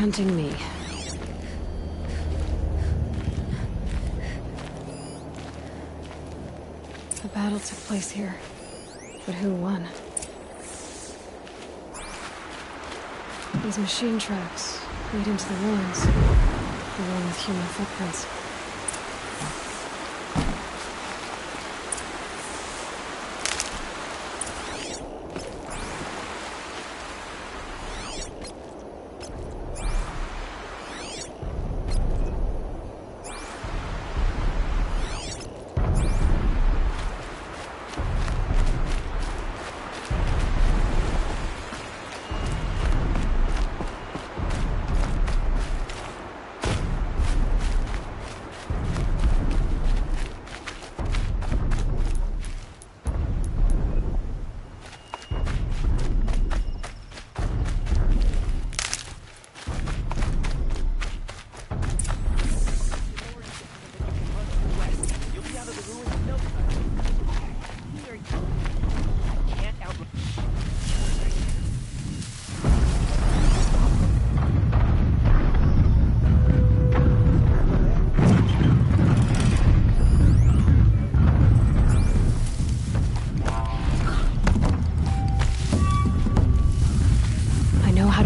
hunting me. The battle took place here, but who won? These machine tracks lead into the ruins, along with human footprints.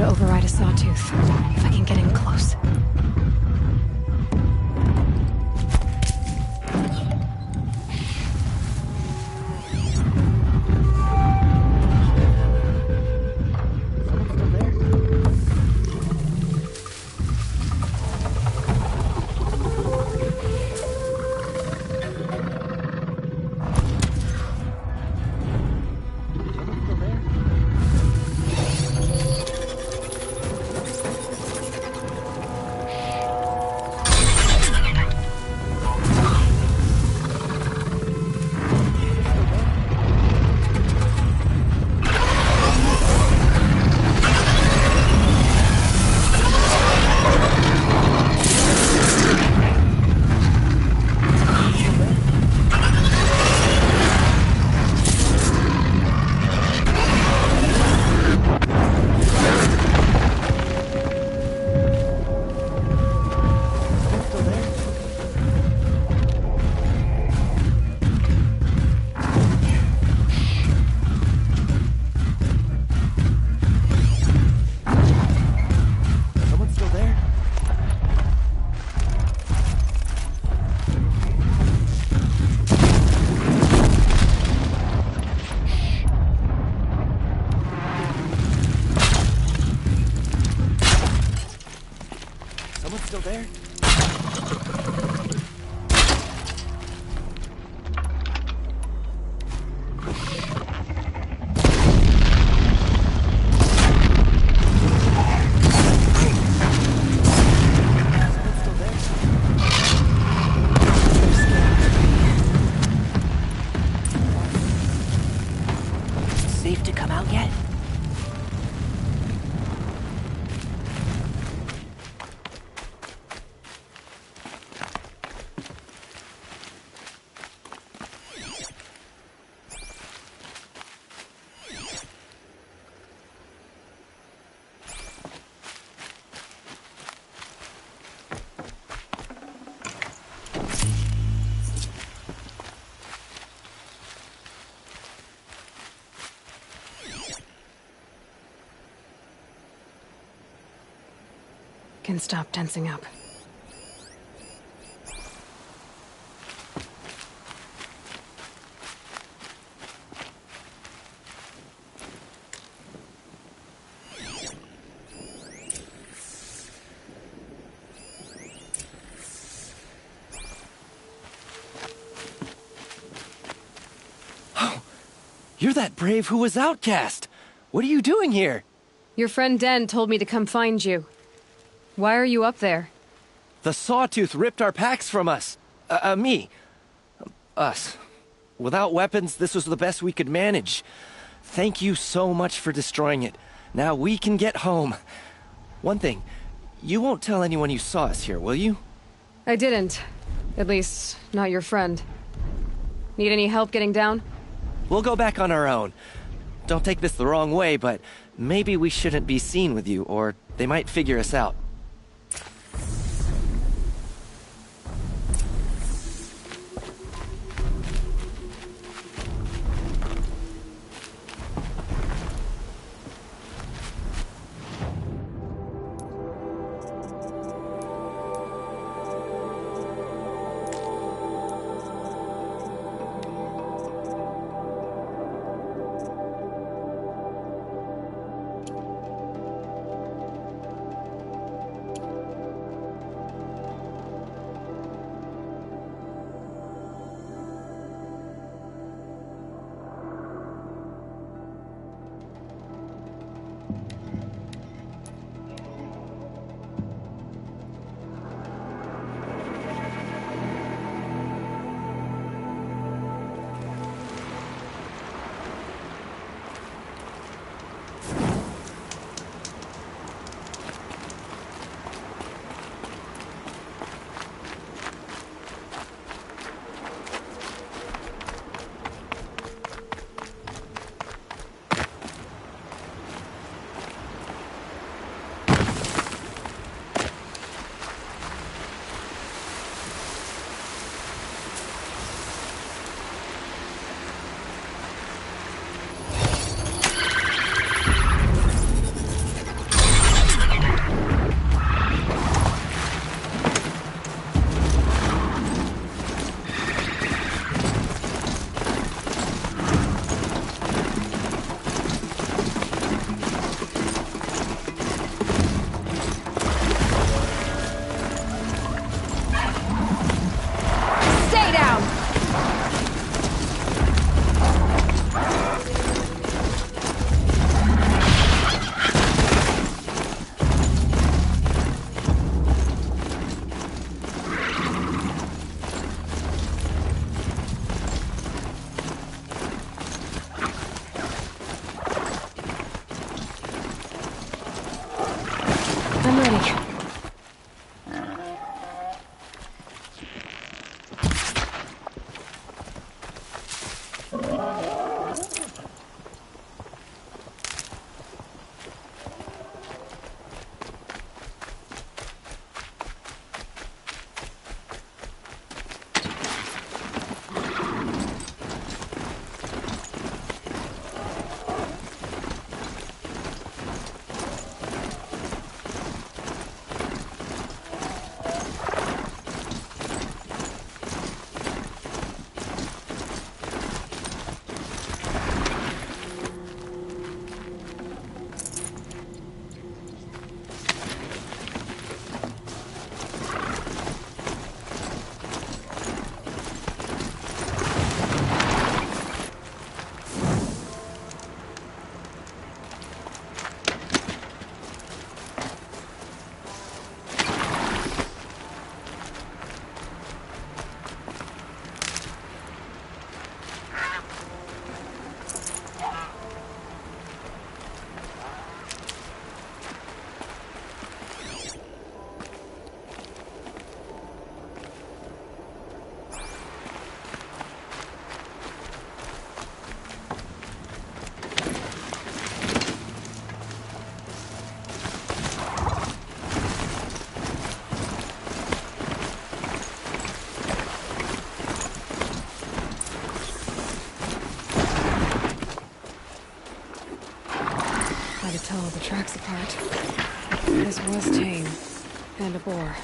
Override a sawtooth, if I can get in close. Still there? Safe to come out yet? Can stop tensing up. Oh, you're that brave who was outcast. What are you doing here? Your friend Den told me to come find you. Why are you up there? The Sawtooth ripped our packs from us. Me. Us. Without weapons, this was the best we could manage. Thank you so much for destroying it. Now we can get home. One thing, you won't tell anyone you saw us here, will you? I didn't. At least, not your friend. Need any help getting down? We'll go back on our own. Don't take this the wrong way, but maybe we shouldn't be seen with you, or they might figure us out. ready. Hard to tell the tracks apart. This was tame. And a bore.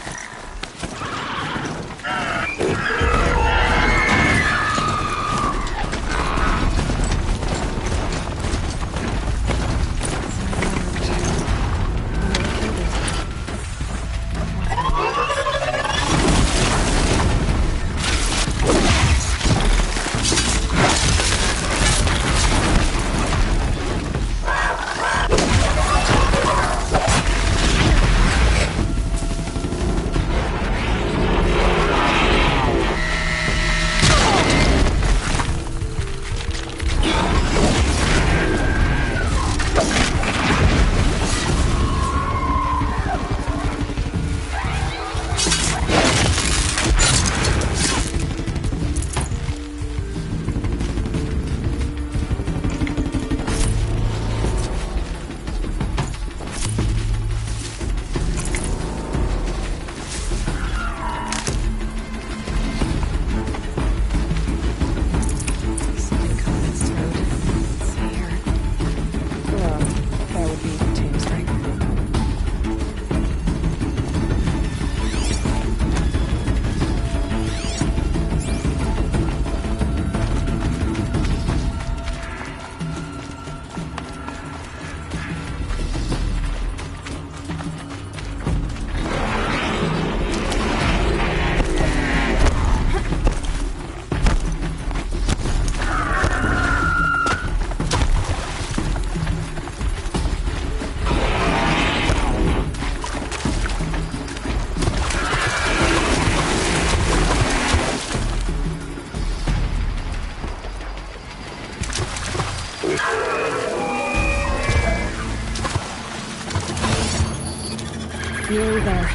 Nearly there.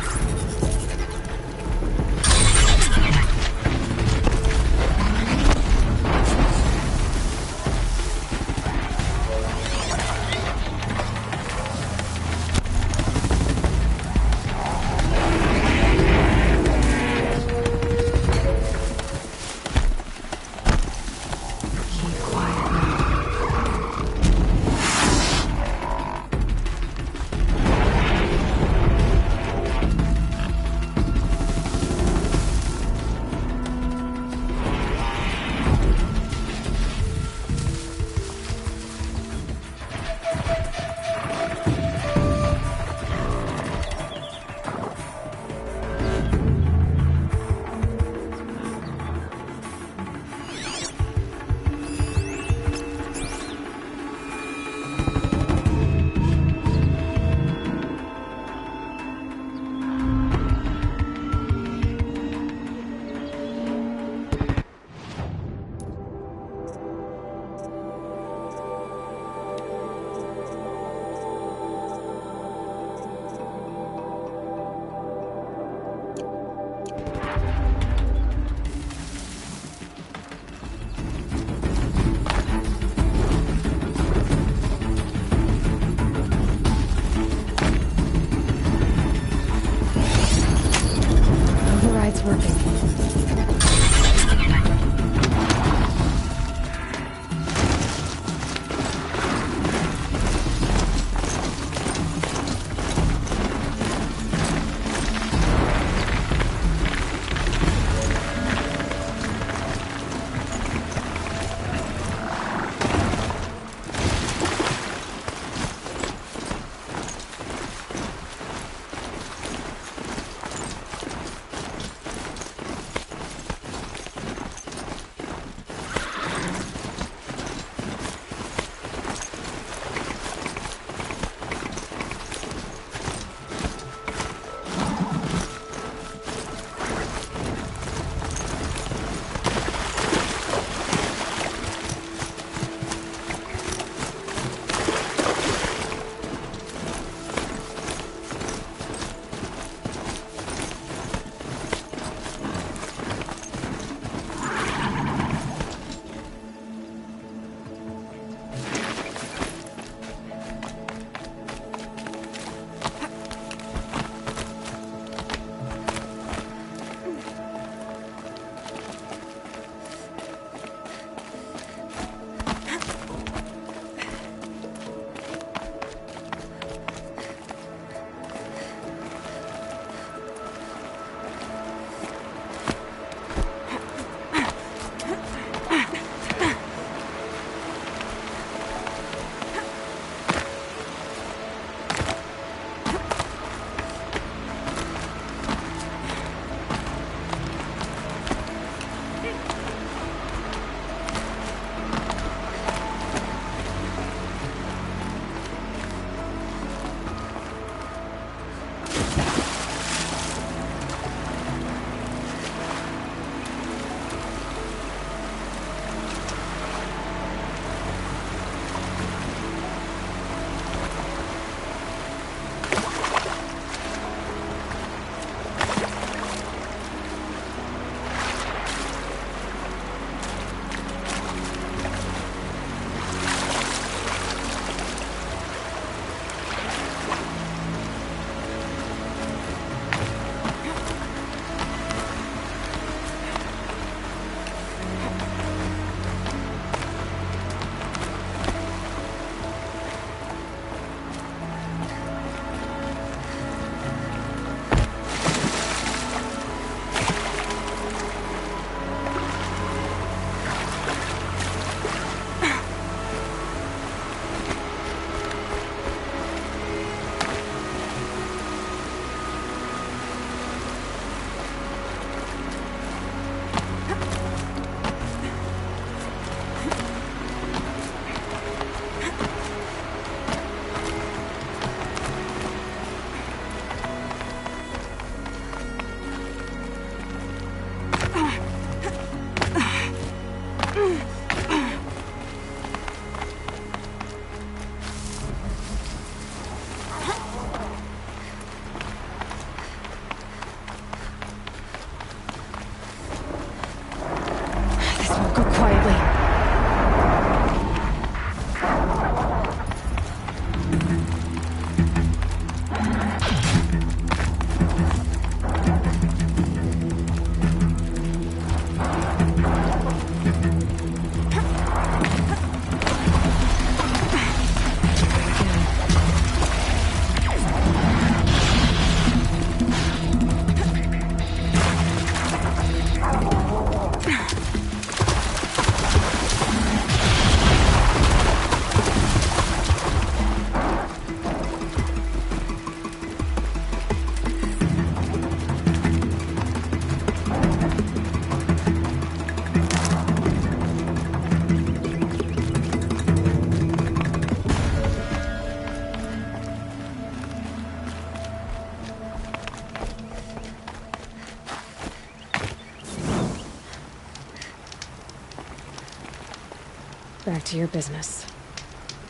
Back to your business.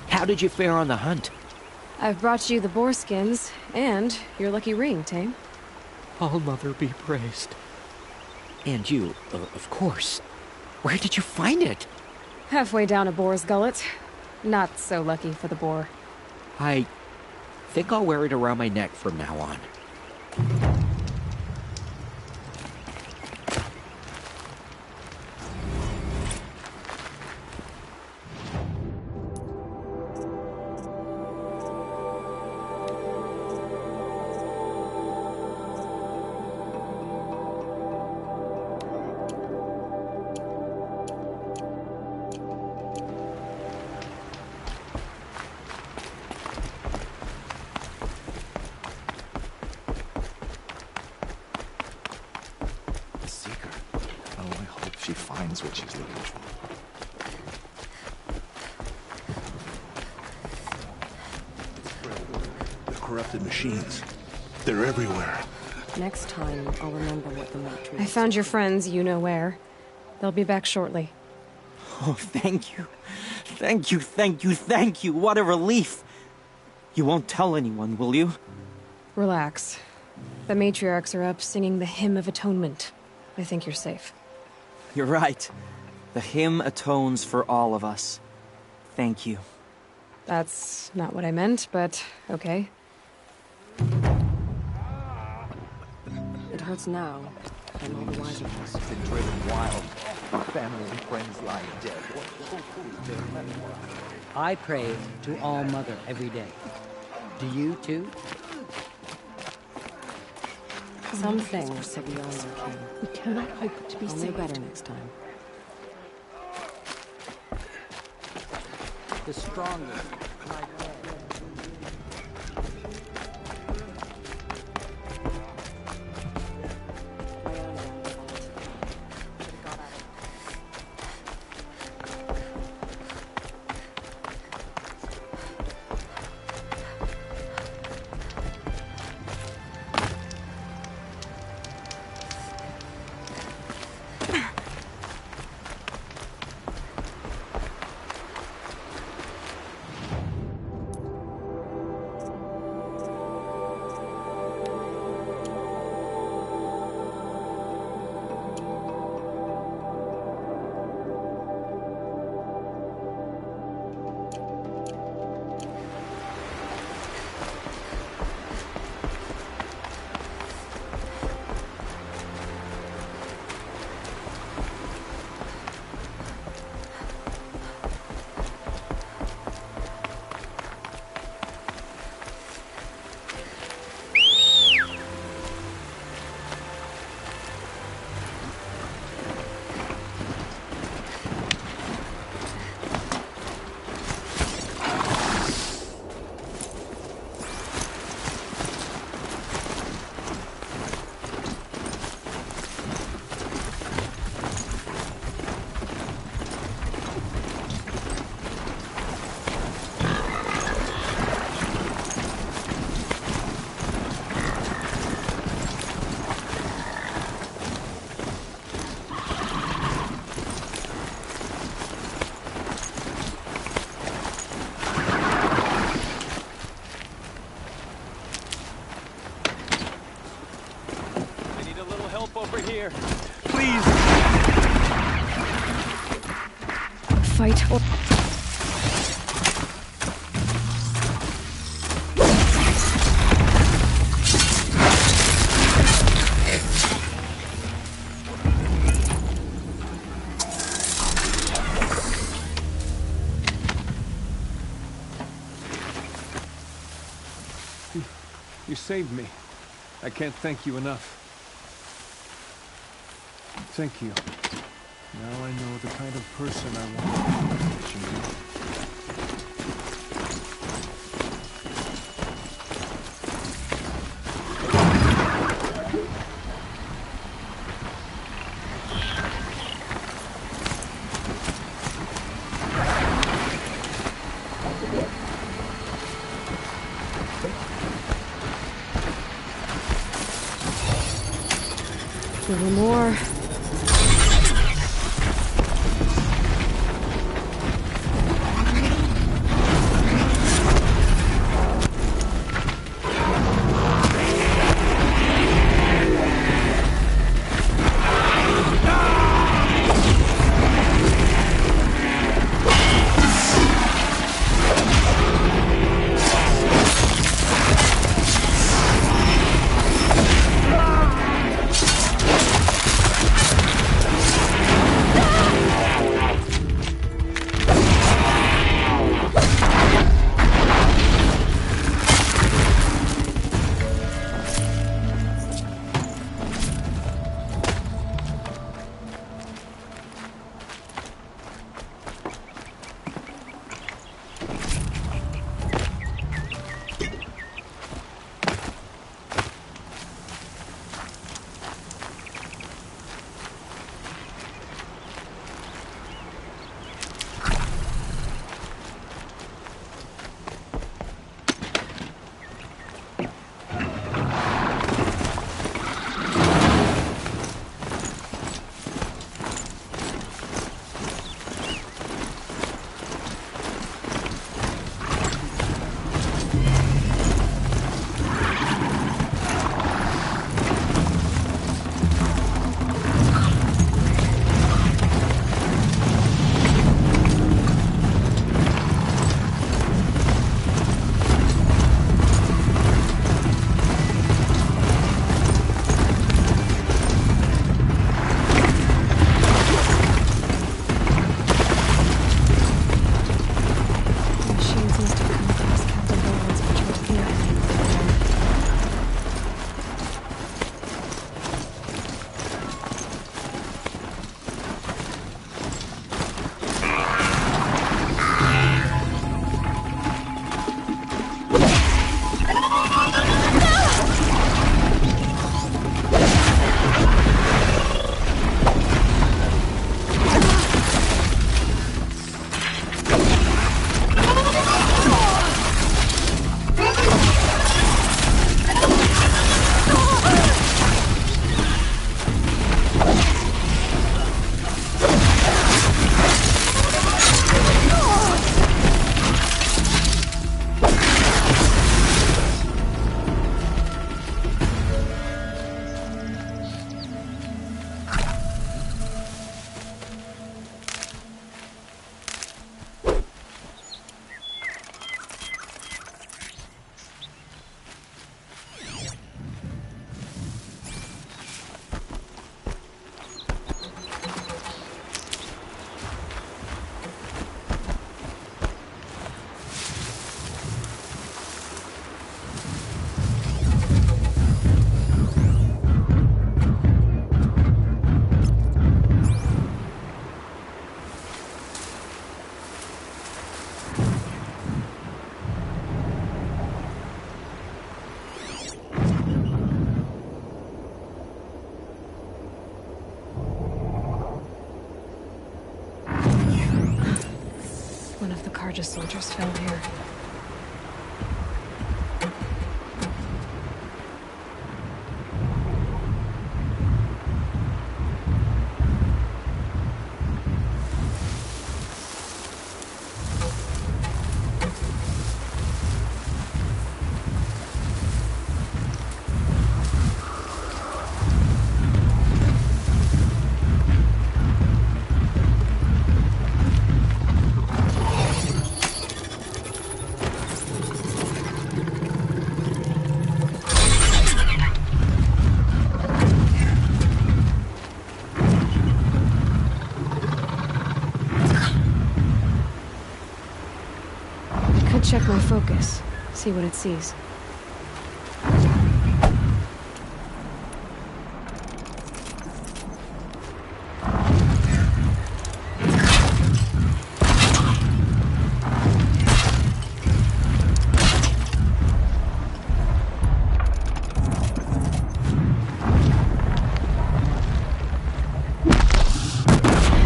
How did you fare on the hunt? I've brought you the boar skins, and your lucky ring, Tame. All Mother be praised. And you, of course. Where did you find it? Halfway down a boar's gullet. Not so lucky for the boar. I think I'll wear it around my neck from now on. Seeker. Oh, I hope she finds what she's looking for. The corrupted machines. They're everywhere. Next time, I'll remember what the Matrix... I found your friends, you know where. They'll be back shortly. Oh, thank you. Thank you, thank you, thank you. What a relief. You won't tell anyone, will you? Relax. The matriarchs are up singing the Hymn of Atonement. I think you're safe. You're right. The hymn atones for all of us. Thank you. That's not what I meant, but okay. It hurts now. I'm all the wiser for it. Been driven wild. Family and friends lying dead. I pray to All Mother every day. Do you too? Some things are beyond our ken. We cannot hope to be I'll know saved. better next time. The strongest. Over here. Please. Fight or... You saved me. I can't thank you enough. Thank you. Now I know the kind of person I want to be. A little more. Carja soldiers fell here. Check my focus, see what it sees.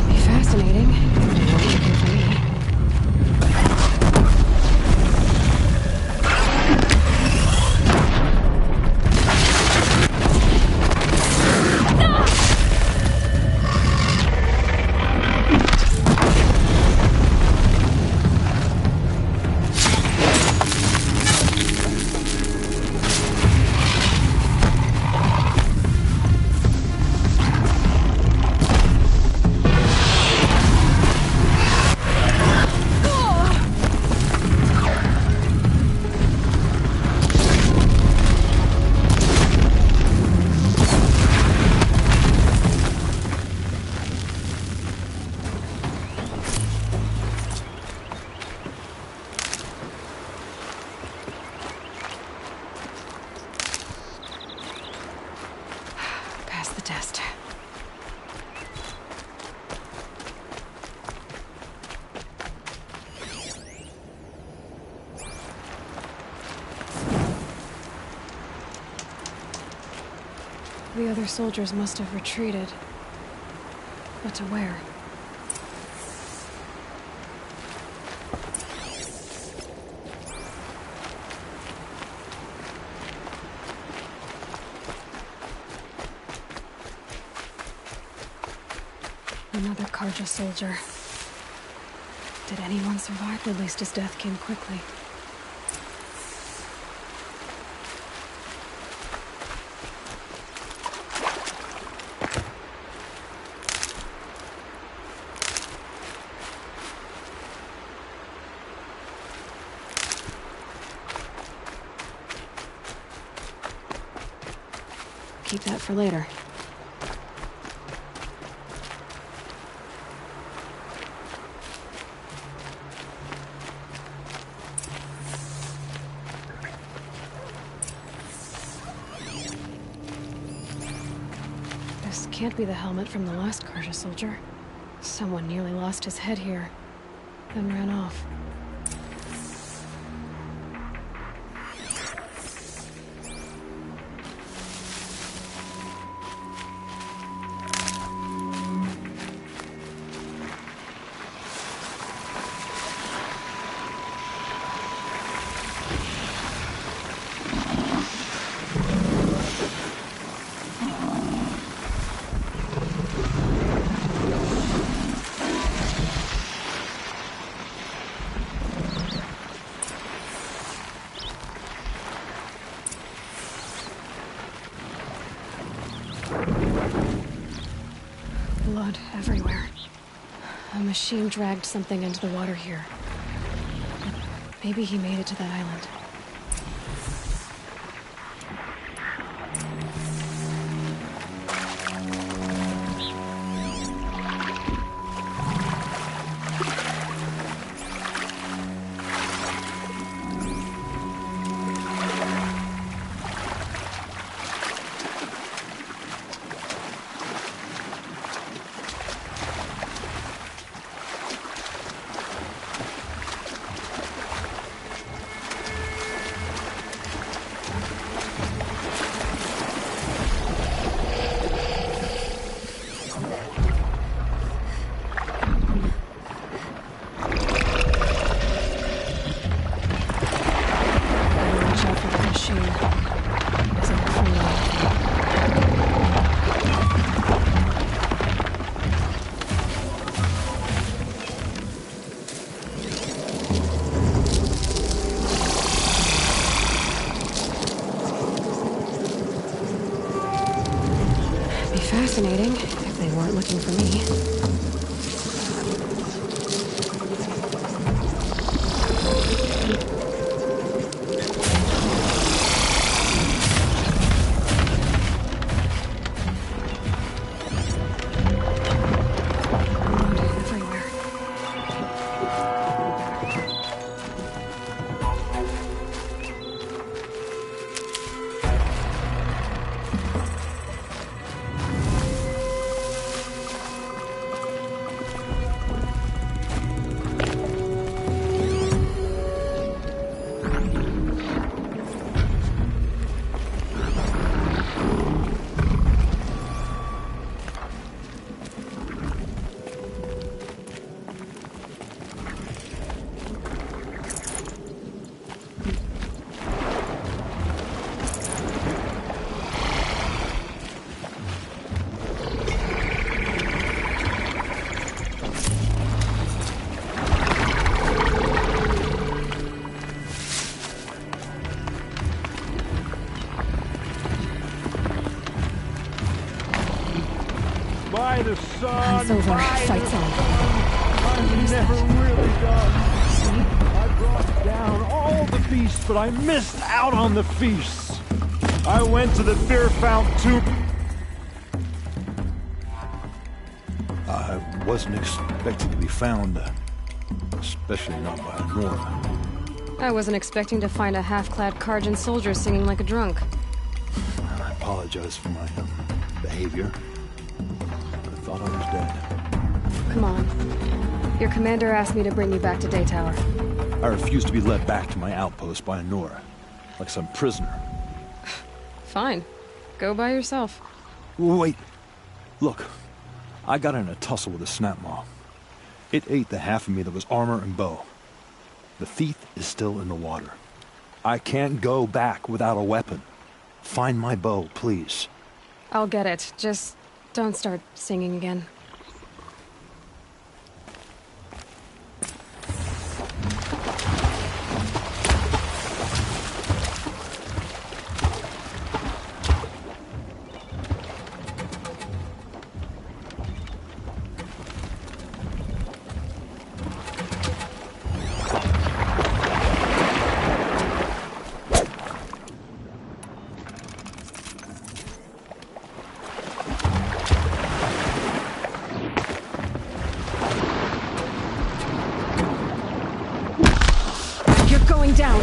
Be fascinating. It won't be good for me. Pass the test. The other soldiers must have retreated. But to where? Another Carja soldier. Did anyone survive? At least his death came quickly. Keep that for later. This can't be the helmet from the last Carja soldier. Someone nearly lost his head here, then ran off. Blood everywhere. A machine dragged something into the water here. Maybe he made it to that island. fascinating, if they weren't looking for me. By the sun, Hunt's over. by Fight's the on. I'm never really done. I brought down all the beasts, but I missed out on the feasts. I went to the Fear Fount too. I wasn't expecting to be found, especially not by Nora. I wasn't expecting to find a half-clad Karjan soldier singing like a drunk. I apologize for my behavior. I thought I was dead. Come on. Your commander asked me to bring you back to Daytower. I refused to be led back to my outpost by Nora, like some prisoner. Fine. Go by yourself. Wait. Look, I got in a tussle with a snapmaw. It ate the half of me that was armor and bow. The thief is still in the water. I can't go back without a weapon. Find my bow, please. I'll get it. Just don't start singing again. Going down.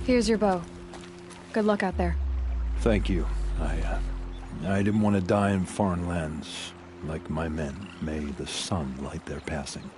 Here's your bow. Good luck out there. Thank you. I didn't want to die in foreign lands, like my men. May the sun light their passing.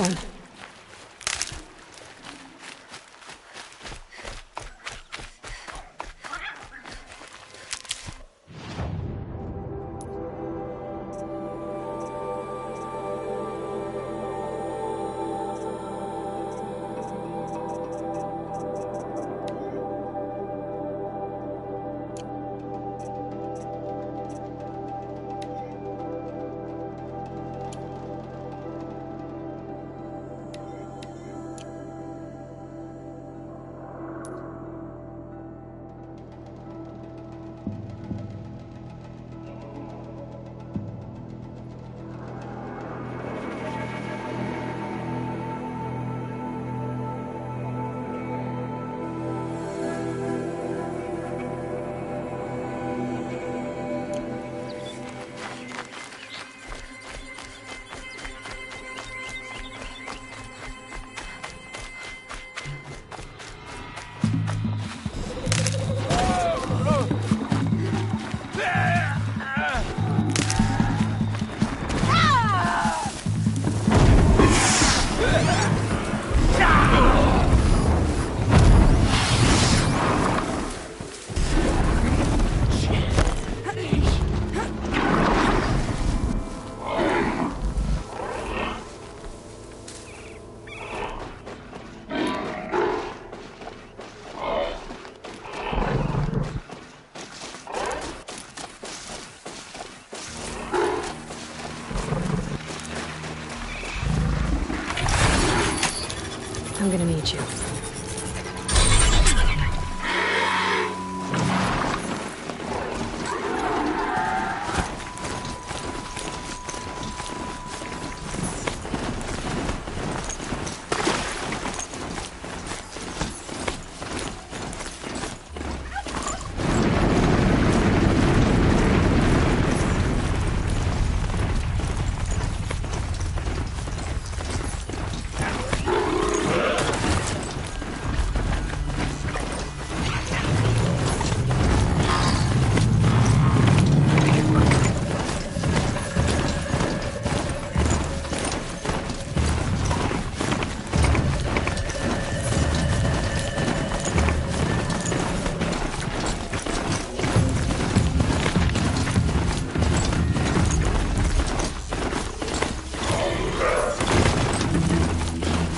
going. I'm gonna need you.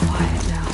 Quiet now.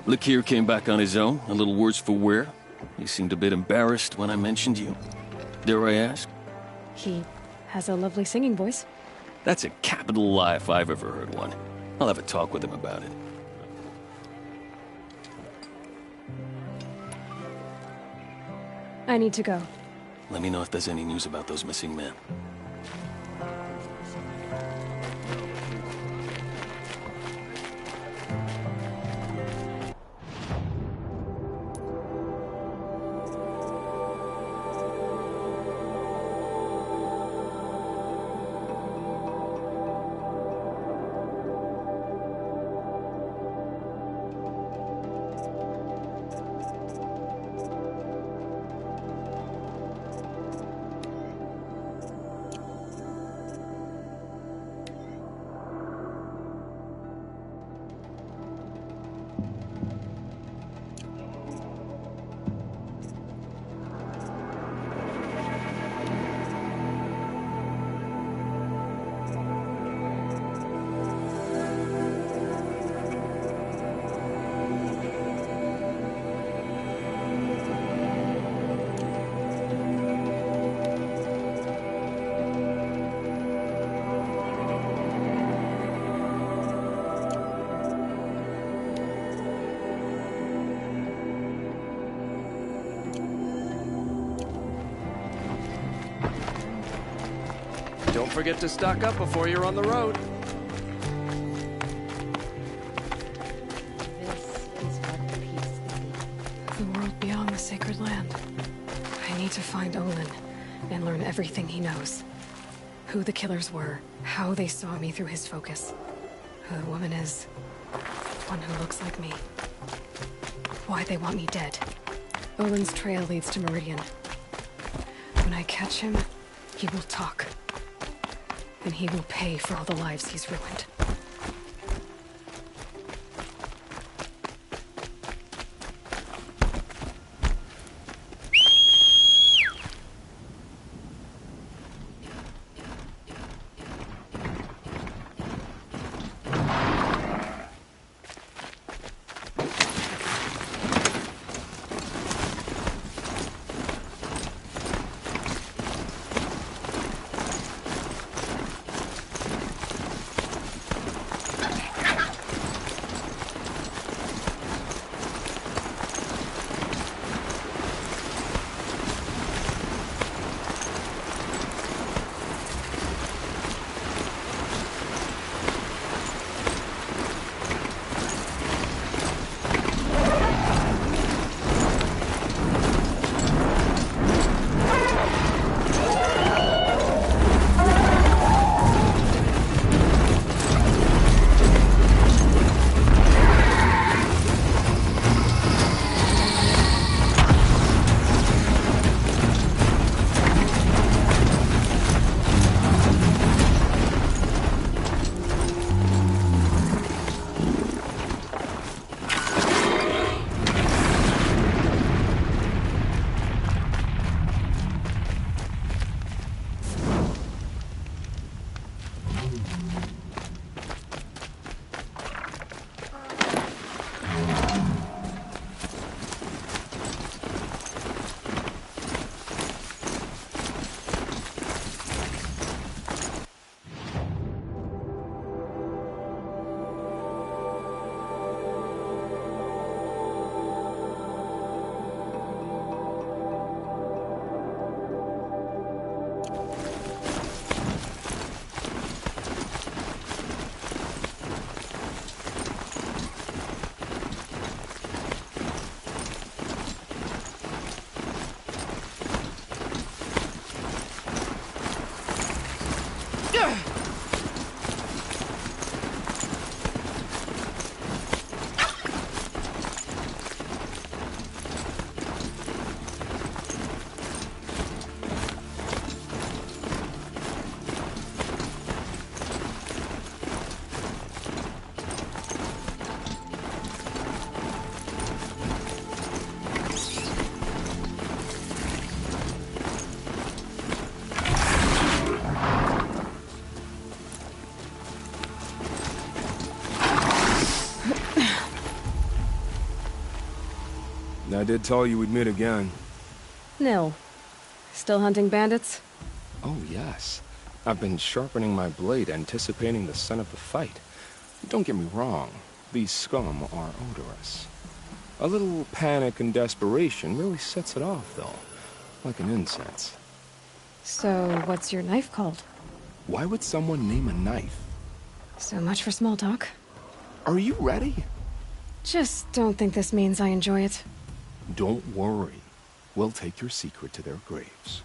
Lakir came back on his own, a little worse for wear. He seemed a bit embarrassed when I mentioned you. Dare I ask? He has a lovely singing voice. That's a capital lie if I've ever heard one. I'll have a talk with him about it. I need to go. Let me know if there's any news about those missing men. Don't forget to stock up before you're on the road. This is what peace is. The world beyond the sacred land. I need to find Olin and learn everything he knows. Who the killers were, how they saw me through his focus, who the woman is, one who looks like me, why they want me dead. Olin's trail leads to Meridian. When I catch him, he will talk. And he will pay for all the lives he's ruined. I did tell you we'd meet again. Nil. Still hunting bandits? Oh, yes. I've been sharpening my blade, anticipating the scent of the fight. Don't get me wrong. These scum are odorous. A little panic and desperation really sets it off, though. Like an incense. So, what's your knife called? Why would someone name a knife? So much for small talk. Are you ready? Just don't think this means I enjoy it. Don't worry. We'll take your secret to their graves.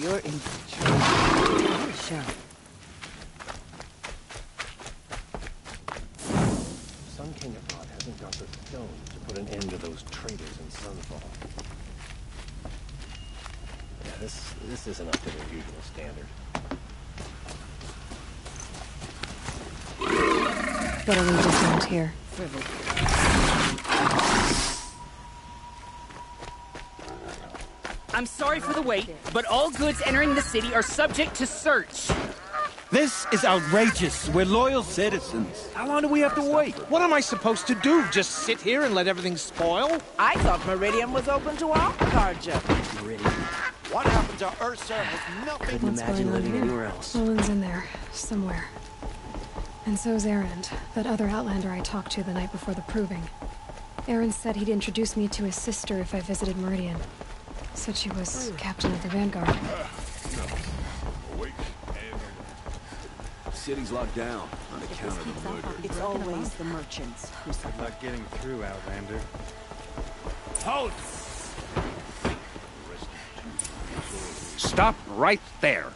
You're in trouble. Sheriff. Sun King abroad hasn't got the stones to put an end to those traitors in Sunfall. Yeah, this isn't up to their usual standard. Better leave this note here. I'm sorry for the wait, but all goods entering the city are subject to search. This is outrageous. We're loyal citizens. How long do we have to wait? What am I supposed to do? Just sit here and let everything spoil? I thought Meridian was open to all Carja. Meridian. What happened to Ursa has nothing Couldn't imagine living anywhere else. Olin's in there, somewhere. And so's Erend, that other Outlander I talked to the night before the proving. Erend said he'd introduce me to his sister if I visited Meridian. Said she was captain of the Vanguard. City's locked down on account of the murder. It's always the merchants who suffer. Not getting through, Outlander. Halt! Stop right there.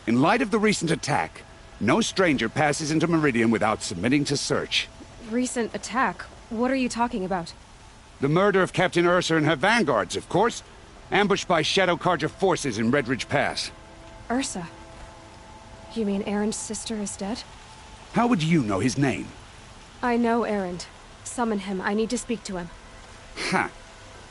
In light of the recent attack, no stranger passes into Meridian without submitting to search. Recent attack? What are you talking about? The murder of Captain Ursa and her vanguards, of course. Ambushed by Shadow Carja forces in Redridge Pass. Ursa? You mean Erend's sister is dead? How would you know his name? I know Erend. Summon him. I need to speak to him. Ha!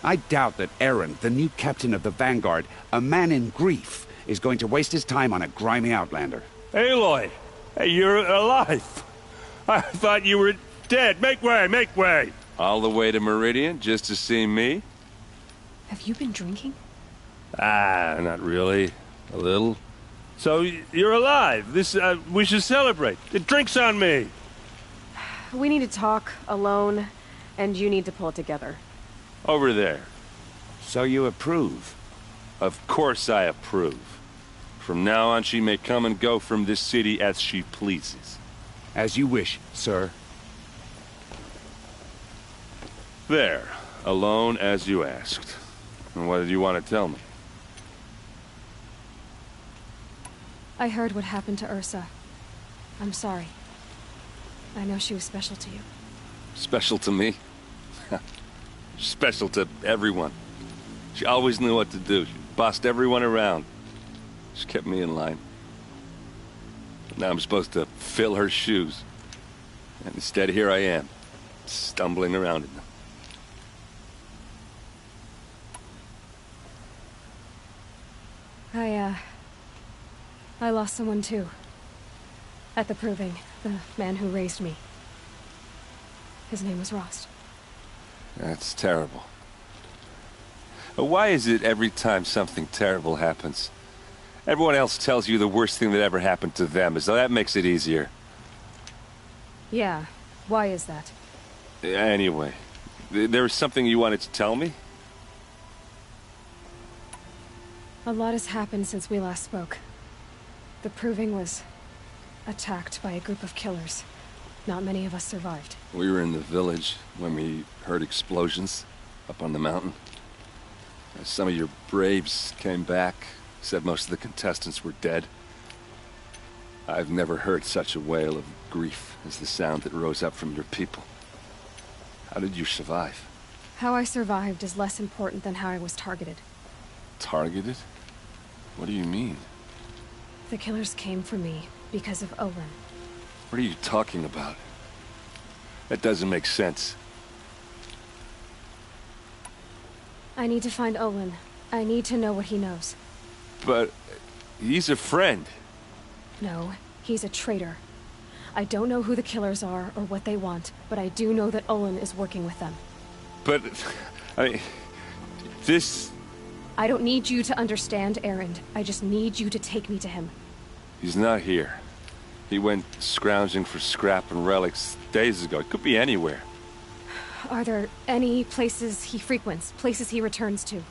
I doubt that Erend, the new captain of the Vanguard, a man in grief, is going to waste his time on a grimy outlander. Aloy! Hey, you're alive! I thought you were dead. Make way, make way! All the way to Meridian just to see me? Have you been drinking? Not really. A little. So, you're alive. We should celebrate. The drink's on me. We need to talk, alone, and you need to pull it together. Over there. So you approve? Of course I approve. From now on, she may come and go from this city as she pleases. As you wish, sir. There. Alone as you asked. And what did you want to tell me? I heard what happened to Ursa. I'm sorry. I know she was special to you. Special to me? Special to everyone. She always knew what to do. She bossed everyone around. She kept me in line. Now I'm supposed to fill her shoes. And instead, here I am, stumbling around in them. I lost someone too. At the proving, the man who raised me. His name was Rost. That's terrible. Why is it every time something terrible happens, everyone else tells you the worst thing that ever happened to them, as though that makes it easier? Yeah, why is that? Anyway, there was something you wanted to tell me? A lot has happened since we last spoke. The proving was attacked by a group of killers. Not many of us survived. We were in the village when we heard explosions up on the mountain. Some of your braves came back, said most of the contestants were dead. I've never heard such a wail of grief as the sound that rose up from your people. How did you survive? How I survived is less important than how I was targeted. Targeted? What do you mean? The killers came for me because of Olin. What are you talking about? That doesn't make sense. I need to find Olin. I need to know what he knows. But he's a friend. No, he's a traitor. I don't know who the killers are or what they want, but I do know that Olin is working with them. But, this... I don't need you to understand, Erend. I just need you to take me to him. He's not here. He went scrounging for scrap and relics days ago. It could be anywhere. Are there any places he frequents, places he returns to?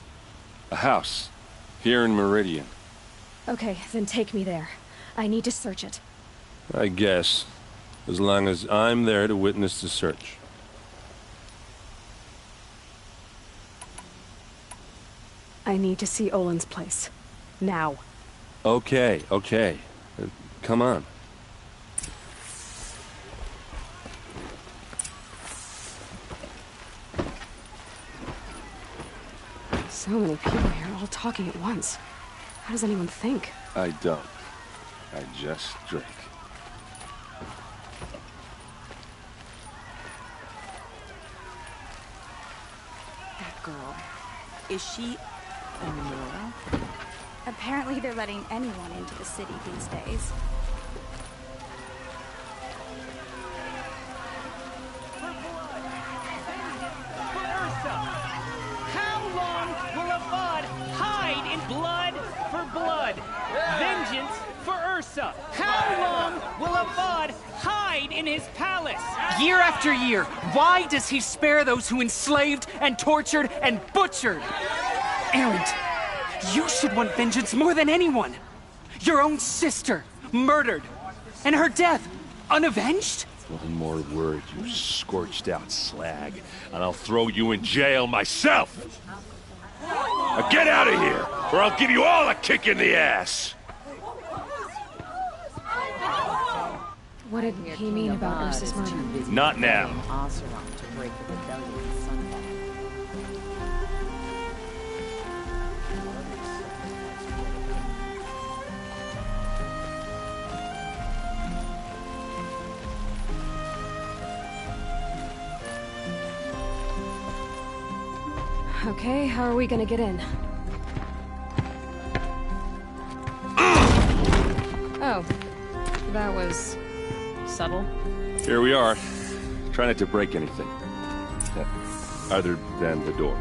A house. Here in Meridian. Okay, then take me there. I need to search it. I guess. As long as I'm there to witness the search. I need to see Olin's place. Now. Okay. Come on. So many people here, all talking at once. How does anyone think? I don't. I just drink. That girl. Is she a Nora? Apparently they're letting anyone into the city these days. How long will Avad hide in blood for blood? Vengeance for Ursa. How long will Avad hide in his palace? Year after year, why does he spare those who enslaved and tortured and butchered? Erend, you should want vengeance more than anyone. Your own sister, murdered, and her death, unavenged? One more word, you scorched out slag, and I'll throw you in jail myself! Now get out of here, or I'll give you all a kick in the ass! What did he mean about Ursa's murder? Not now. Oseram to break the rebellion in Sunfall. Okay, how are we gonna get in? Oh, that was subtle. Here we are. Try not to break anything. Other than the door.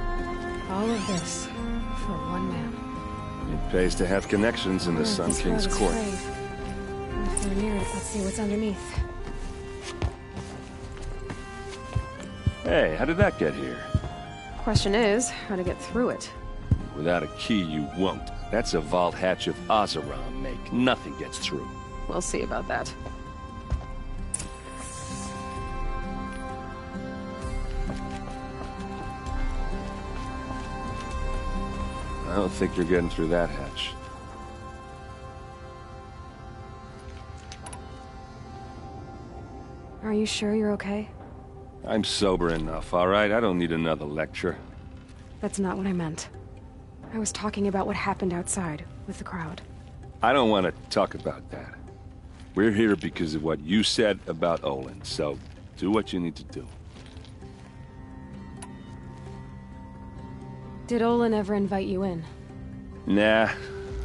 All of this for one man. It pays to have connections in the Sun This King's road is court. brave. If we're near it, let's see what's underneath. Hey, how did that get here? Question is, how to get through it. Without a key, you won't. That's a vault hatch of Oseram make. Nothing gets through. We'll see about that. I don't think you're getting through that hatch. Are you sure you're okay? I'm sober enough, all right? I don't need another lecture. That's not what I meant. I was talking about what happened outside, with the crowd. I don't want to talk about that. We're here because of what you said about Olin, so do what you need to do. Did Olin ever invite you in? Nah.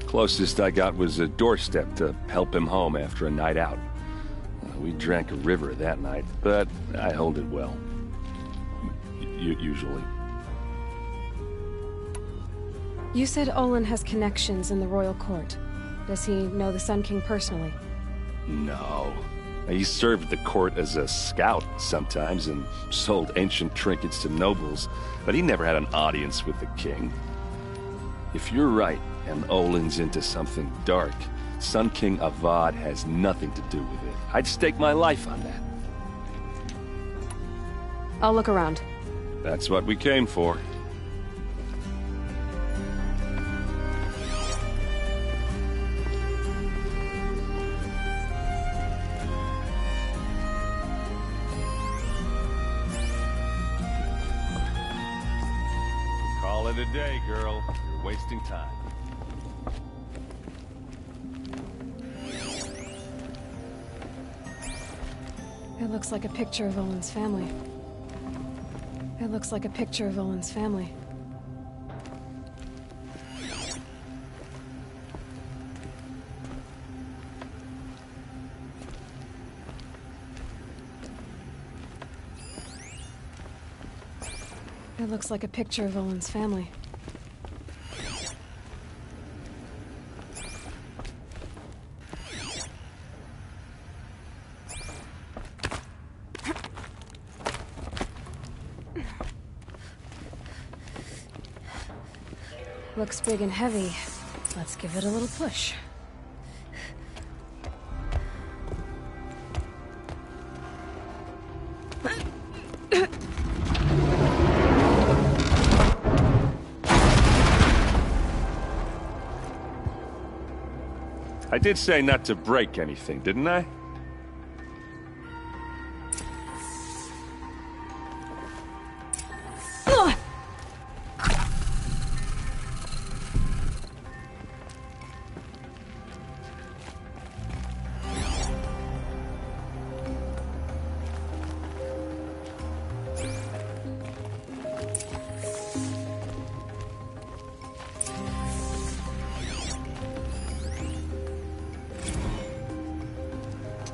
Closest I got was a doorstep to help him home after a night out. We drank a river that night, but I hold it well. Usually. You said Olin has connections in the royal court. Does he know the Sun King personally? No. He served the court as a scout sometimes and sold ancient trinkets to nobles, but he never had an audience with the king. If you're right, and Olin's into something dark, Sun King Avad has nothing to do with it. I'd stake my life on that. I'll look around. That's what we came for. Call it a day, girl. You're wasting time. It looks like a picture of Olin's family. It looks like a picture of Olin's family. It looks like a picture of Olin's family. Looks big and heavy. Let's give it a little push. I did say not to break anything, didn't I?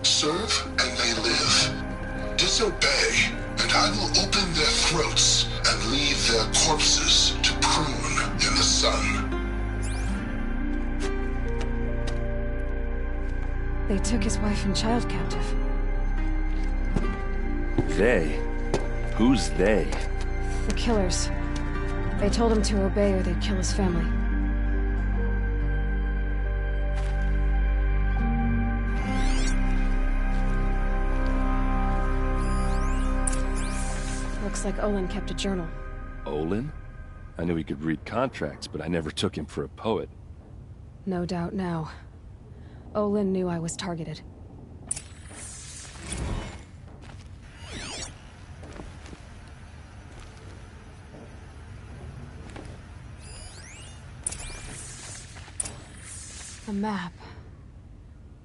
Serve and they live. Disobey, and I will open their throats and leave their corpses to prune in the sun. They took his wife and child captive. They? Who's they? The killers. They told him to obey or they'd kill his family. Looks like Olin kept a journal. Olin? I knew he could read contracts, but I never took him for a poet. No doubt now. Olin knew I was targeted. A map.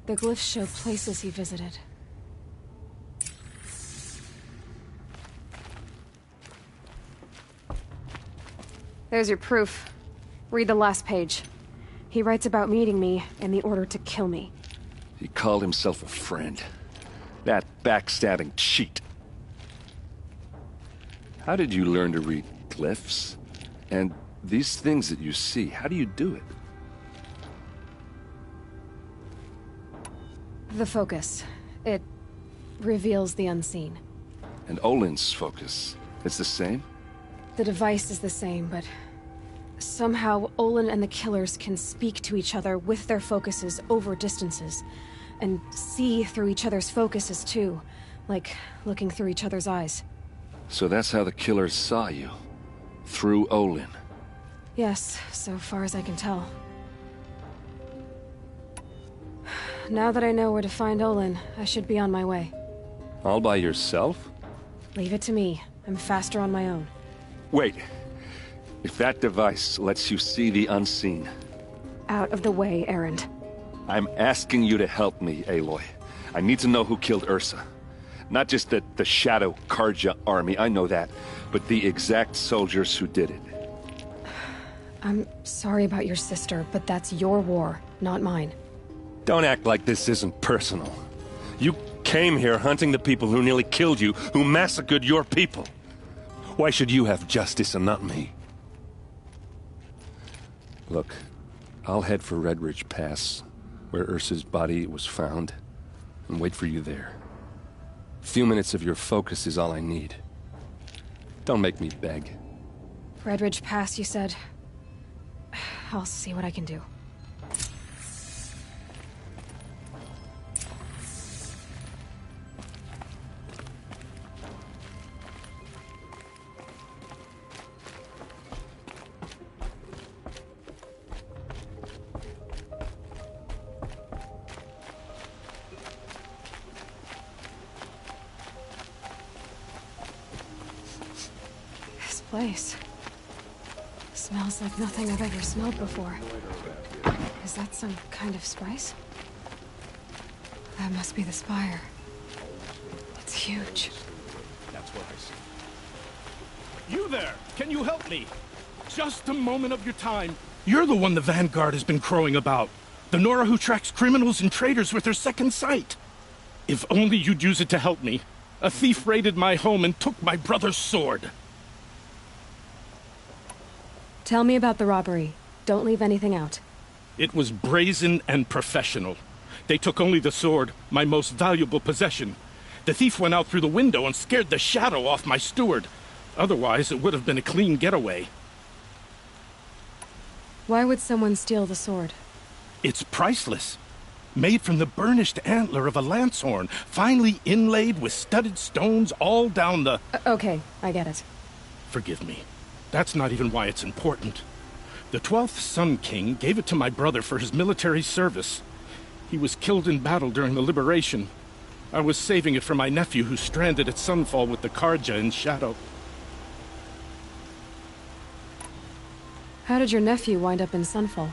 The glyphs show places he visited. There's your proof. Read the last page. He writes about meeting me and the order to kill me. He called himself a friend. That backstabbing cheat. How did you learn to read glyphs? And these things that you see, how do you do it? The focus. It reveals the unseen. And Olin's focus, it's the same? The device is the same, but somehow Olin and the killers can speak to each other with their focuses over distances, and see through each other's focuses too, like looking through each other's eyes. So that's how the killers saw you? Through Olin? Yes, so far as I can tell. Now that I know where to find Olin, I should be on my way. All by yourself? Leave it to me. I'm faster on my own. Wait. If that device lets you see the unseen... Out of the way, Erend. I'm asking you to help me, Aloy. I need to know who killed Ursa. Not just the Shadow Karja army, I know that, but the exact soldiers who did it. I'm sorry about your sister, but that's your war, not mine. Don't act like this isn't personal. You came here hunting the people who nearly killed you, who massacred your people. Why should you have justice and not me? Look, I'll head for Red Ridge Pass, where Ursa's body was found, and wait for you there. A few minutes of your focus is all I need. Don't make me beg. Red Ridge Pass, you said? I'll see what I can do. Place. Smells like nothing I've ever smelled before. Is that some kind of spice? That must be the spire. It's huge. That's what I see. You there! Can you help me? Just a moment of your time. You're the one the Vanguard has been crowing about. The Nora who tracks criminals and traitors with her second sight. If only you'd use it to help me. A thief raided my home and took my brother's sword. Tell me about the robbery. Don't leave anything out. It was brazen and professional. They took only the sword, my most valuable possession. The thief went out through the window and scared the shadow off my steward. Otherwise, it would have been a clean getaway. Why would someone steal the sword? It's priceless. Made from the burnished antler of a lancehorn, finely inlaid with studded stones all down the... Okay, I get it. Forgive me. That's not even why it's important. The 12th Sun King gave it to my brother for his military service. He was killed in battle during the Liberation. I was saving it for my nephew who's stranded at Sunfall with the Carja in Shadow. How did your nephew wind up in Sunfall?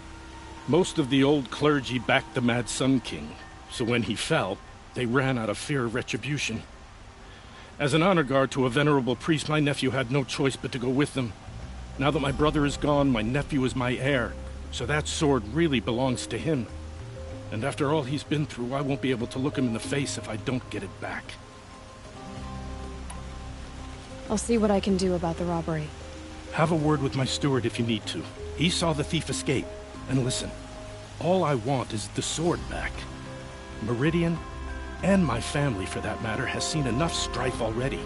Most of the old clergy backed the Mad Sun King, so when he fell, they ran out of fear of retribution. As an honor guard to a venerable priest, my nephew had no choice but to go with them. Now that my brother is gone, my nephew is my heir, so that sword really belongs to him. And after all he's been through, I won't be able to look him in the face if I don't get it back. I'll see what I can do about the robbery. Have a word with my steward if you need to. He saw the thief escape. And listen, all I want is the sword back. Meridian, and my family for that matter, has seen enough strife already.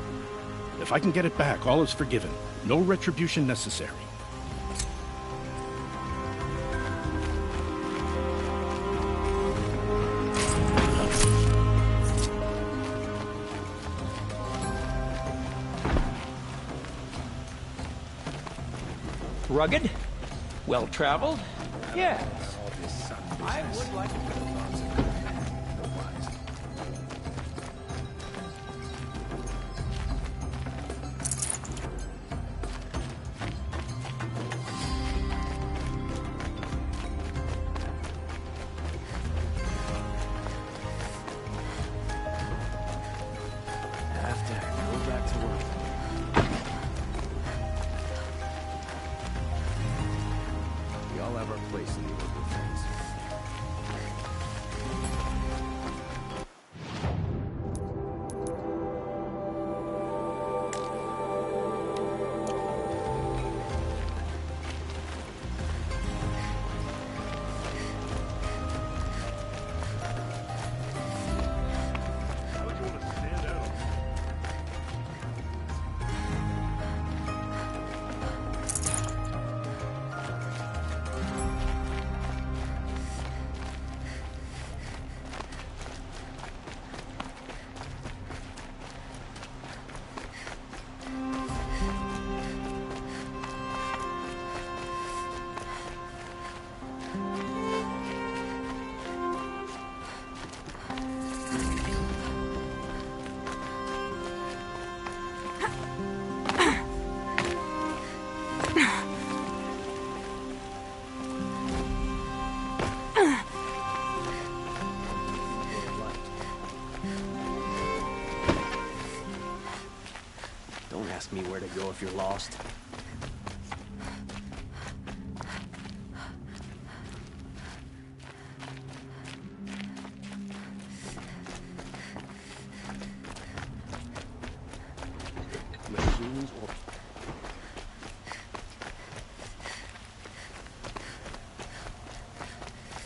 If I can get it back, all is forgiven. No retribution necessary. Rugged? Well-traveled? Yes. I would like to... Ask me where to go if you're lost.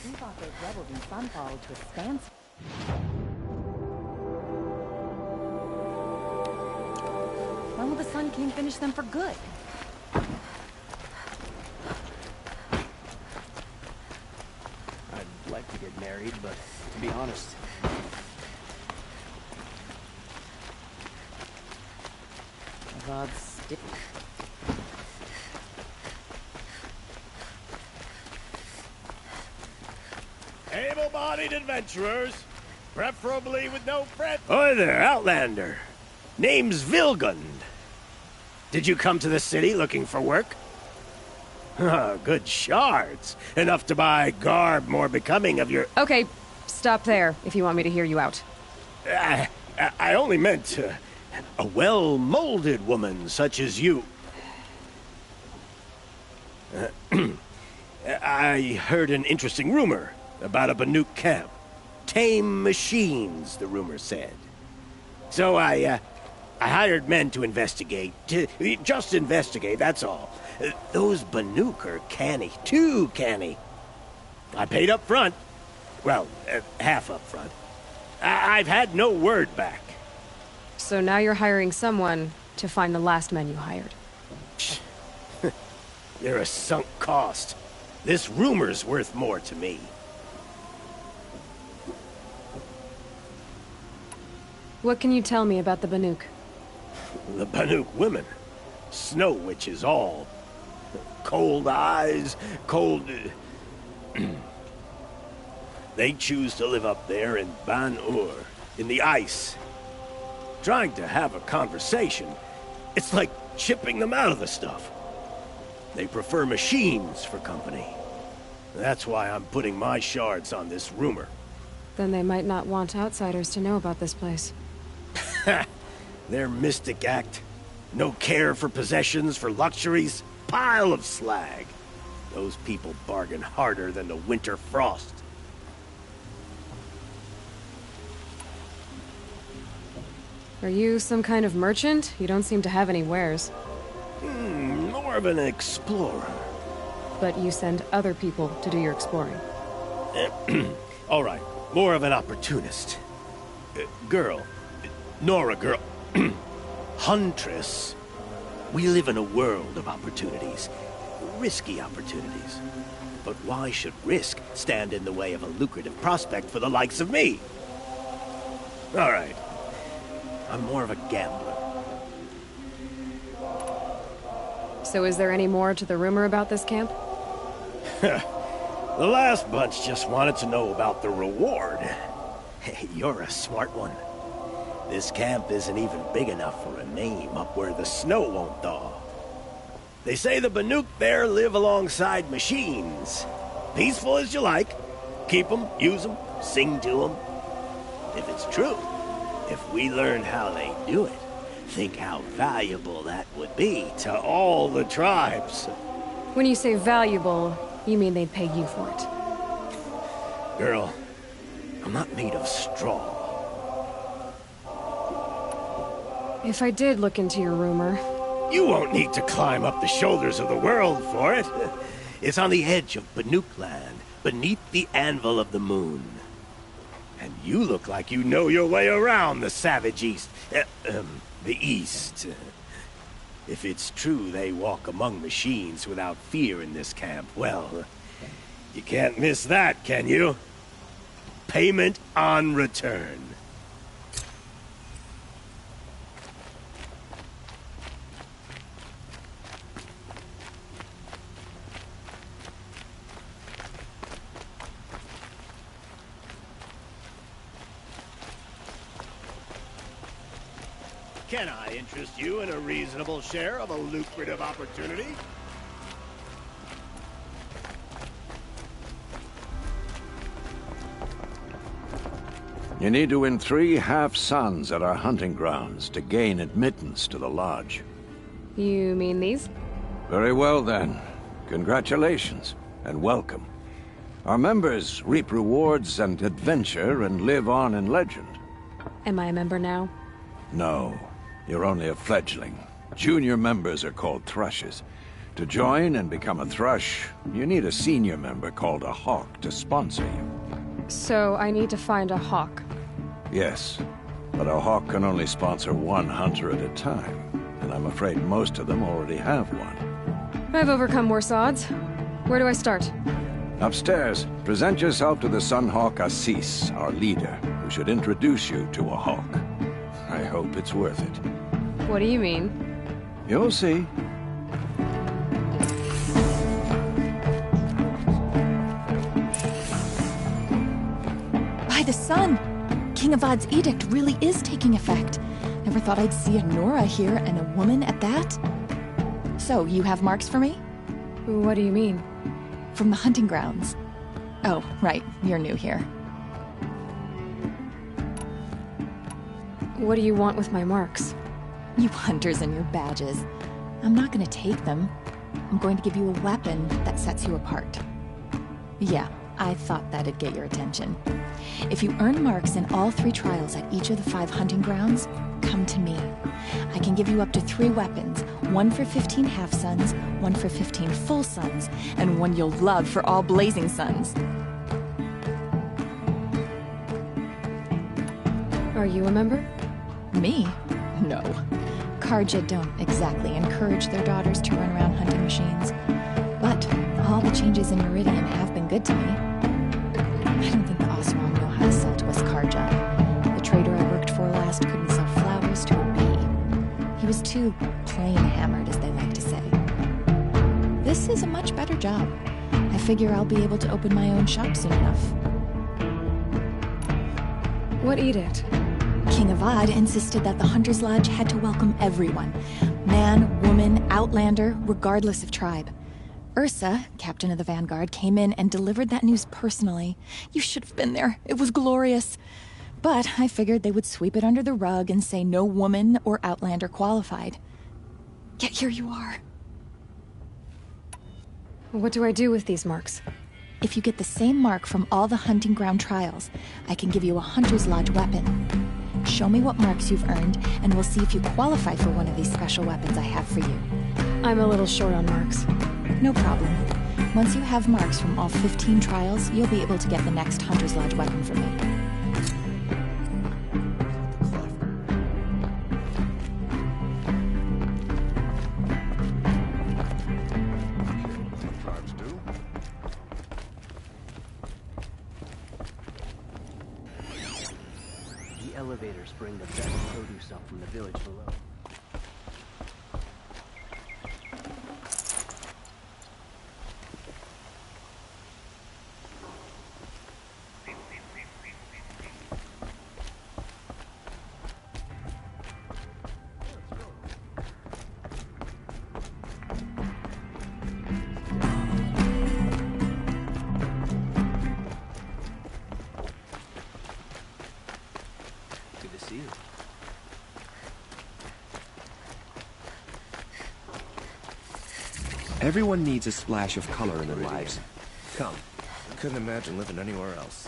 We thought those rebels in Sunfall to a standstill. When will the Sun King finish them for good? I'd like to get married, but to be honest... I've stick. Able-bodied adventurers, preferably with no friends. Hi there, Outlander. Name's Vilgund. Did you come to the city looking for work? Good shards. Enough to buy garb more becoming of your... Okay, stop there if you want me to hear you out. I only meant a well-molded woman such as you. I heard an interesting rumor about a Banuk camp. Tame machines, the rumor said. So I hired men to investigate. Just investigate, that's all. Those Banuk are canny. Too canny. I paid up front. Well, half up front. I've had no word back. So now you're hiring someone to find the last men you hired. They're a sunk cost. This rumor's worth more to me. What can you tell me about the Banuk? The Banuk women. Snow witches all. Cold eyes, cold... They choose to live up there in Ban-Ur, in the ice. Trying to have a conversation, it's like chipping them out of the stuff. They prefer machines for company. That's why I'm putting my shards on this rumor. Then they might not want outsiders to know about this place. Their mystic act. No care for possessions, for luxuries. Pile of slag. Those people bargain harder than the winter frost. Are you some kind of merchant? You don't seem to have any wares. More of an explorer. But you send other people to do your exploring. All right, more of an opportunist. Girl. Nora girl. Huntress. We live in a world of opportunities. Risky opportunities. But why should risk stand in the way of a lucrative prospect for the likes of me? All right. I'm more of a gambler. So is there any more to the rumor about this camp? The last bunch just wanted to know about the reward. Hey, you're a smart one. This camp isn't even big enough for a name up where the snow won't thaw. They say the Banuk there live alongside machines. Peaceful as you like. Keep them, use them, sing to them. If it's true, if we learn how they do it, think how valuable that would be to all the tribes. When you say valuable, you mean they'd pay you for it. Girl, I'm not made of straw. If I did look into your rumor... You won't need to climb up the shoulders of the world for it. It's on the edge of Banuk land, beneath the anvil of the moon. And you look like you know your way around the savage east. The east. If it's true they walk among machines without fear in this camp, well, you can't miss that, can you? Payment on return. Can I interest you in a reasonable share of a lucrative opportunity? You need to win 3 half-suns at our hunting grounds to gain admittance to the lodge. You mean these? Very well then. Congratulations, and welcome. Our members reap rewards and adventure and live on in legend. Am I a member now? No. You're only a fledgling. Junior members are called thrushes. To join and become a thrush, you need a senior member called a hawk to sponsor you. So I need to find a hawk. Yes, but a hawk can only sponsor 1 hunter at a time, and I'm afraid most of them already have one. I've overcome worse odds. Where do I start? Upstairs, present yourself to the Sunhawk Assis, our leader, who should introduce you to a hawk. I hope it's worth it. What do you mean? You'll see. By the sun! King Avad's edict really is taking effect. Never thought I'd see a Nora here, and a woman at that. So, you have marks for me? What do you mean? From the hunting grounds. Oh, right. You're new here. What do you want with my marks? You hunters and your badges. I'm not gonna take them. I'm going to give you a weapon that sets you apart. Yeah, I thought that'd get your attention. If you earn marks in all 3 trials at each of the 5 hunting grounds, come to me. I can give you up to 3 weapons, 1 for 15 half-suns, 1 for 15 full suns, and 1 you'll love for all blazing suns. Are you a member? Me? No. Carja don't exactly encourage their daughters to run around hunting machines. But all the changes in Meridian have been good to me. I don't think the Oswald know how to sell to us Carja. The trader I worked for last couldn't sell flowers to a bee. He was too plain-hammered, as they like to say. This is a much better job. I figure I'll be able to open my own shop soon enough. What edict? King Avad insisted that the Hunter's Lodge had to welcome everyone. Man, woman, outlander, regardless of tribe. Ursa, captain of the Vanguard, came in and delivered that news personally. You should have been there. It was glorious. But I figured they would sweep it under the rug and say no woman or outlander qualified. Yet here you are. What do I do with these marks? If you get the same mark from all the hunting ground trials, I can give you a Hunter's Lodge weapon. Show me what marks you've earned, and we'll see if you qualify for one of these special weapons I have for you. I'm a little short on marks. No problem. Once you have marks from all 15 trials, you'll be able to get the next Hunter's Lodge weapon from me. The elevators bring the best produce up from the village below. Everyone needs a splash of color in their lives. Come, I couldn't imagine living anywhere else.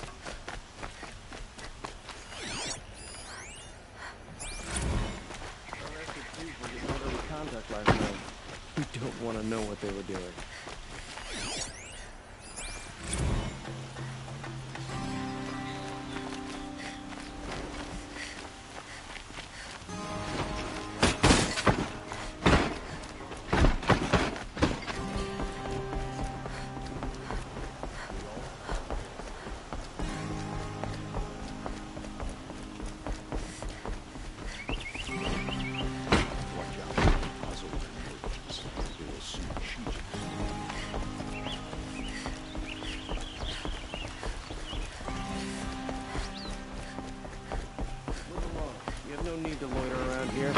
We don't want to know what they were doing. No need to loiter around here.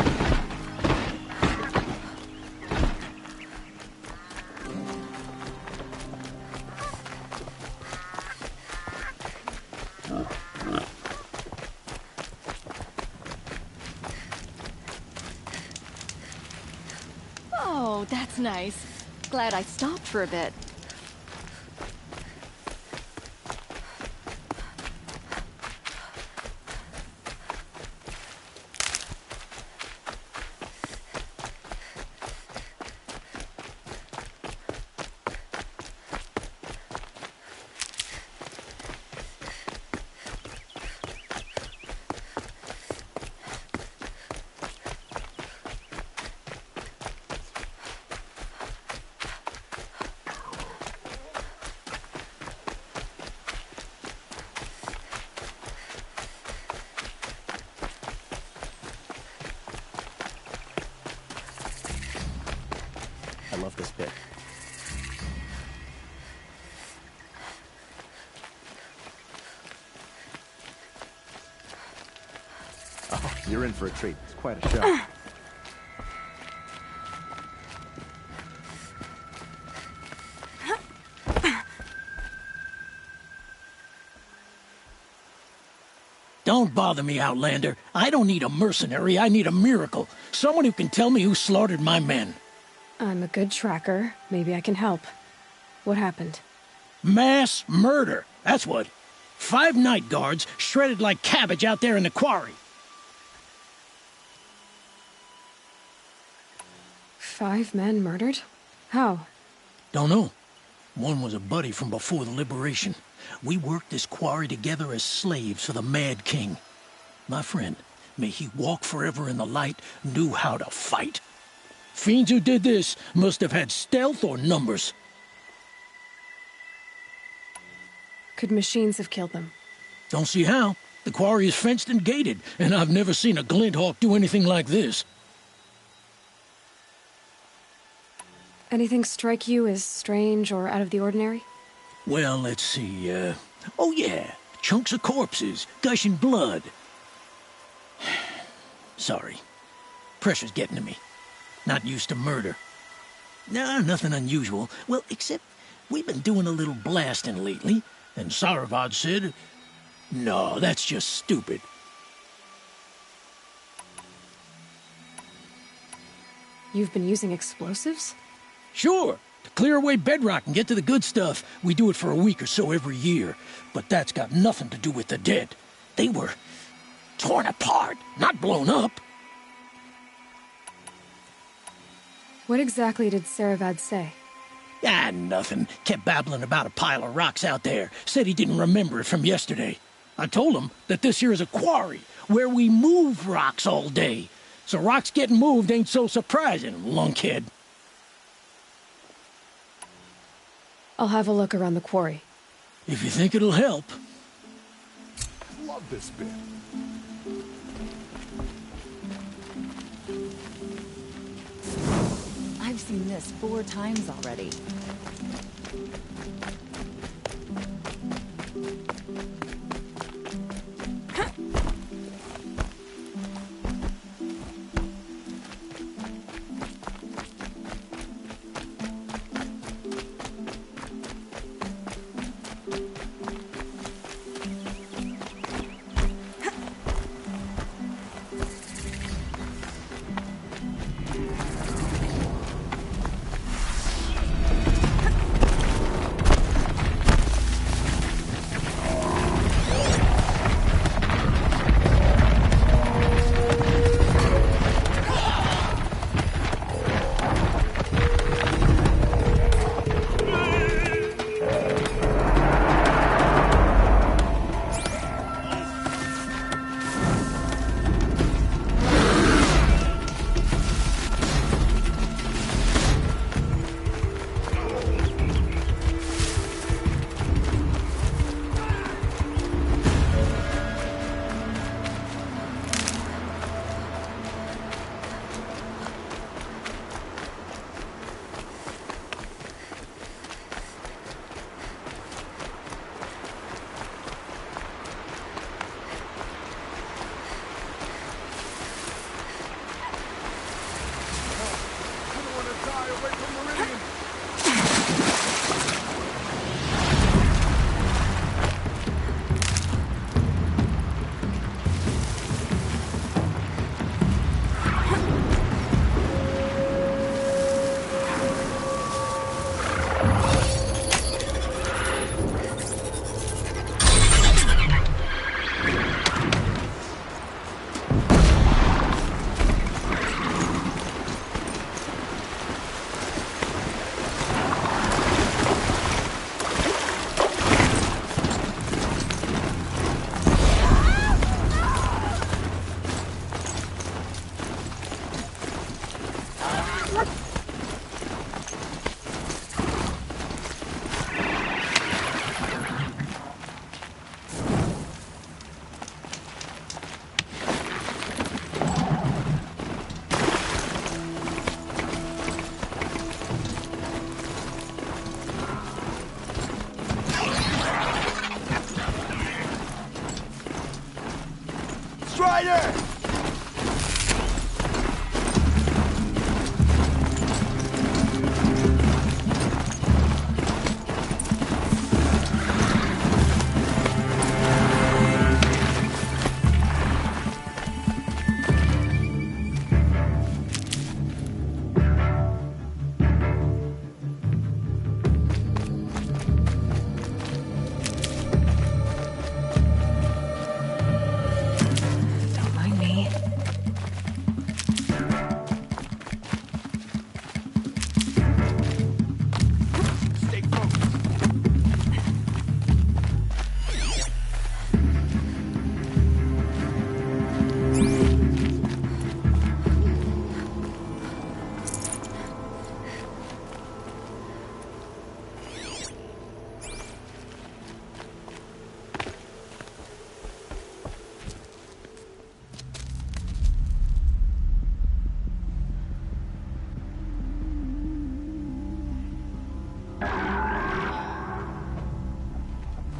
Oh, that's nice. Glad I stopped for a bit. I love this bit. Oh, you're in for a treat. It's quite a show. Don't bother me, Outlander. I don't need a mercenary, I need a miracle. Someone who can tell me who slaughtered my men. I'm a good tracker. Maybe I can help. What happened? Mass murder, that's what. 5 night guards shredded like cabbage out there in the quarry. 5 men murdered? How? Don't know. One was a buddy from before the liberation. We worked this quarry together as slaves for the Mad King. My friend, may he walk forever in the light, knew how to fight. Fiends who did this must have had stealth or numbers. Could machines have killed them? Don't see how. The quarry is fenced and gated, and I've never seen a Glinthawk do anything like this. Anything strike you as strange or out of the ordinary? Well, let's see, oh yeah, Chunks of corpses, gushing blood. Sorry. Pressure's getting to me. Not used to murder. Nah, nothing unusual. Well, except we've been doing a little blasting lately, and Saravad said, no, that's just stupid. You've been using explosives? Sure. To clear away bedrock and get to the good stuff, we do it for a week or so every year. But that's got nothing to do with the dead. They were torn apart, not blown up. What exactly did Saravad say? Ah, nothing. Kept babbling about a pile of rocks out there. Said he didn't remember it from yesterday. I told him that this here is a quarry, where we move rocks all day. So rocks getting moved ain't so surprising, lunkhead. I'll have a look around the quarry. If you think it'll help. Love this bit. I've seen this 4 times already.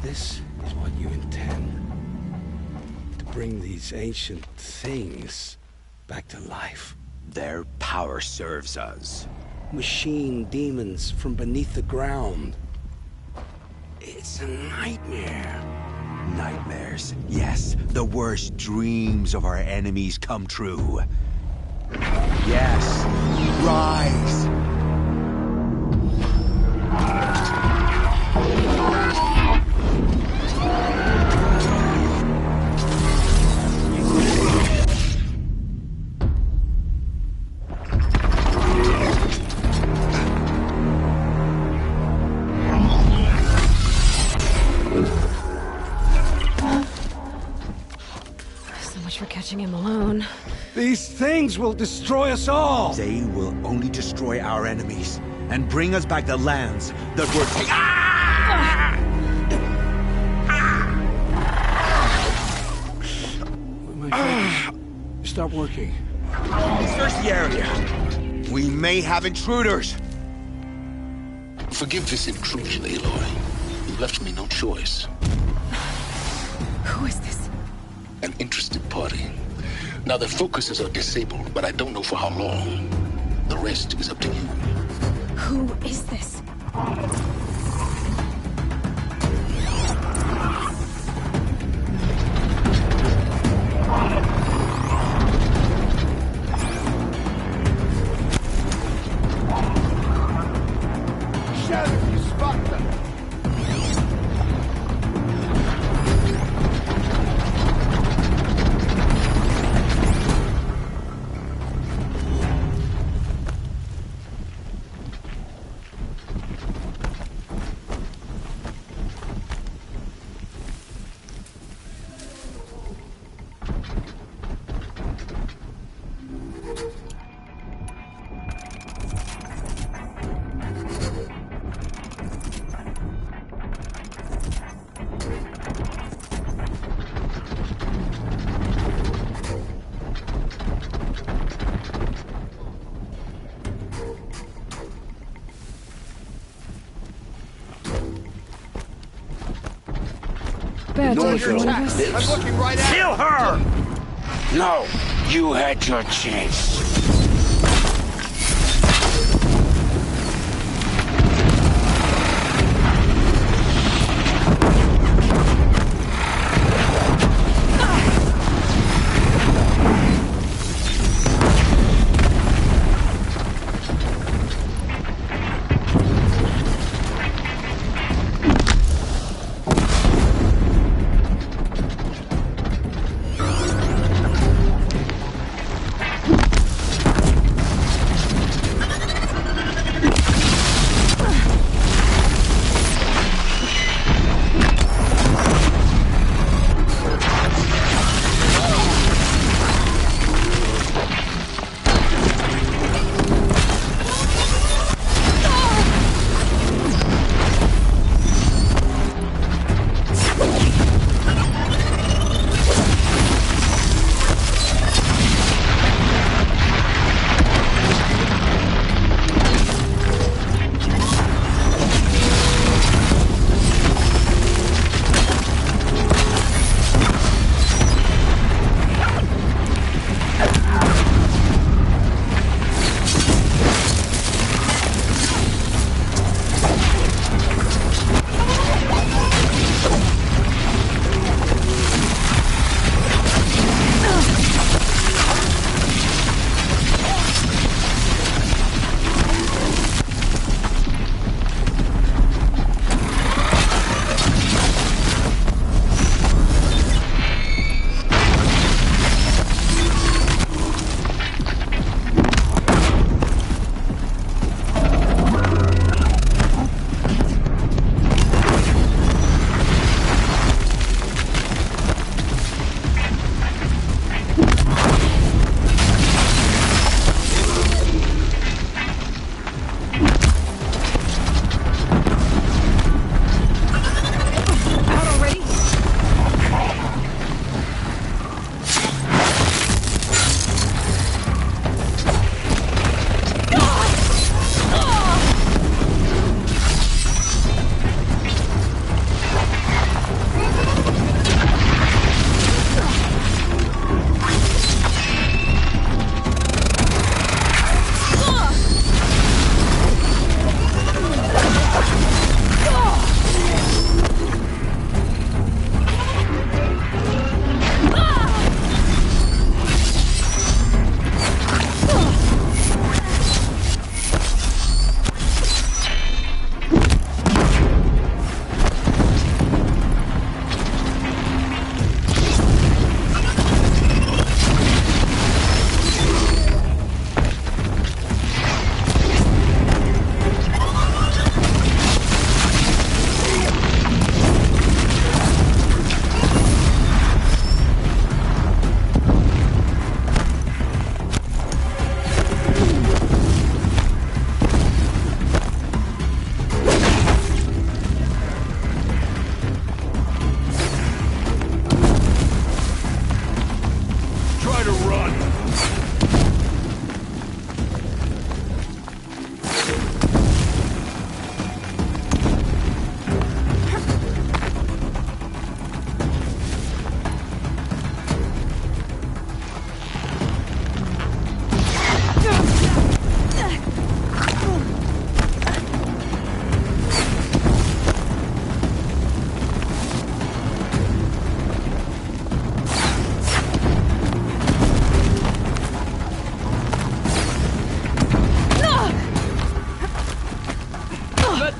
This is what you intend. bring these ancient things back to life? Their power serves us. Machine demons from beneath the ground. It's a nightmare. Nightmares, yes. The worst dreams of our enemies come true. Yes, rise! For catching him alone. These things will destroy us all! They will only destroy our enemies and bring us back the lands that were Stop working. Search the area. We may have intruders. Forgive this intrusion, Aloy. You left me no choice. Who is this? An interested party. Now their focuses are disabled, but I don't know for how long. The rest is up to you. Who is this? Shadow, you spot them! Bad day for one of us. I'm looking right at Kill her! No, you had your chance.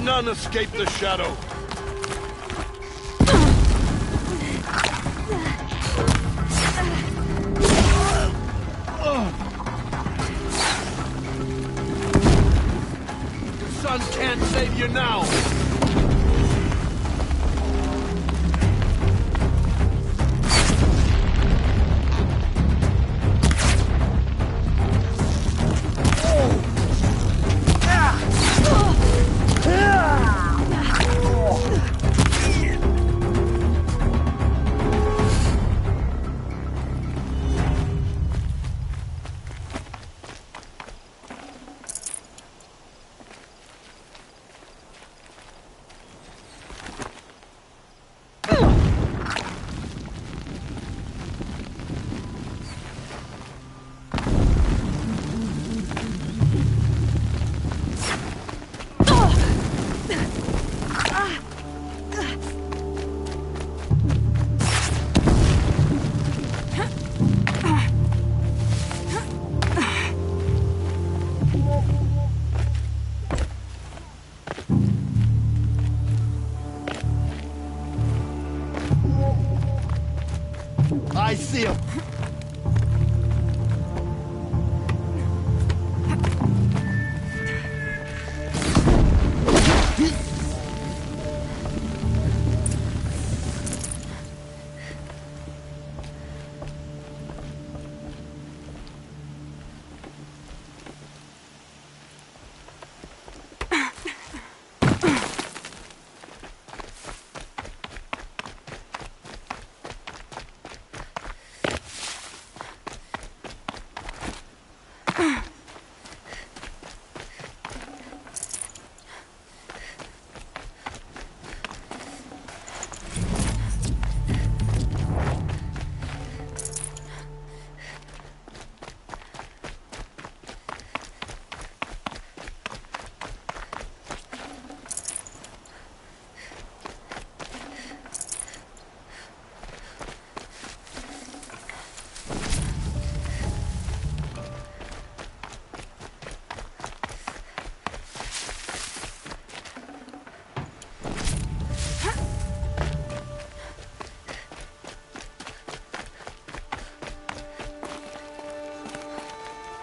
none escape the shadow. The sun can't save you now. I see him.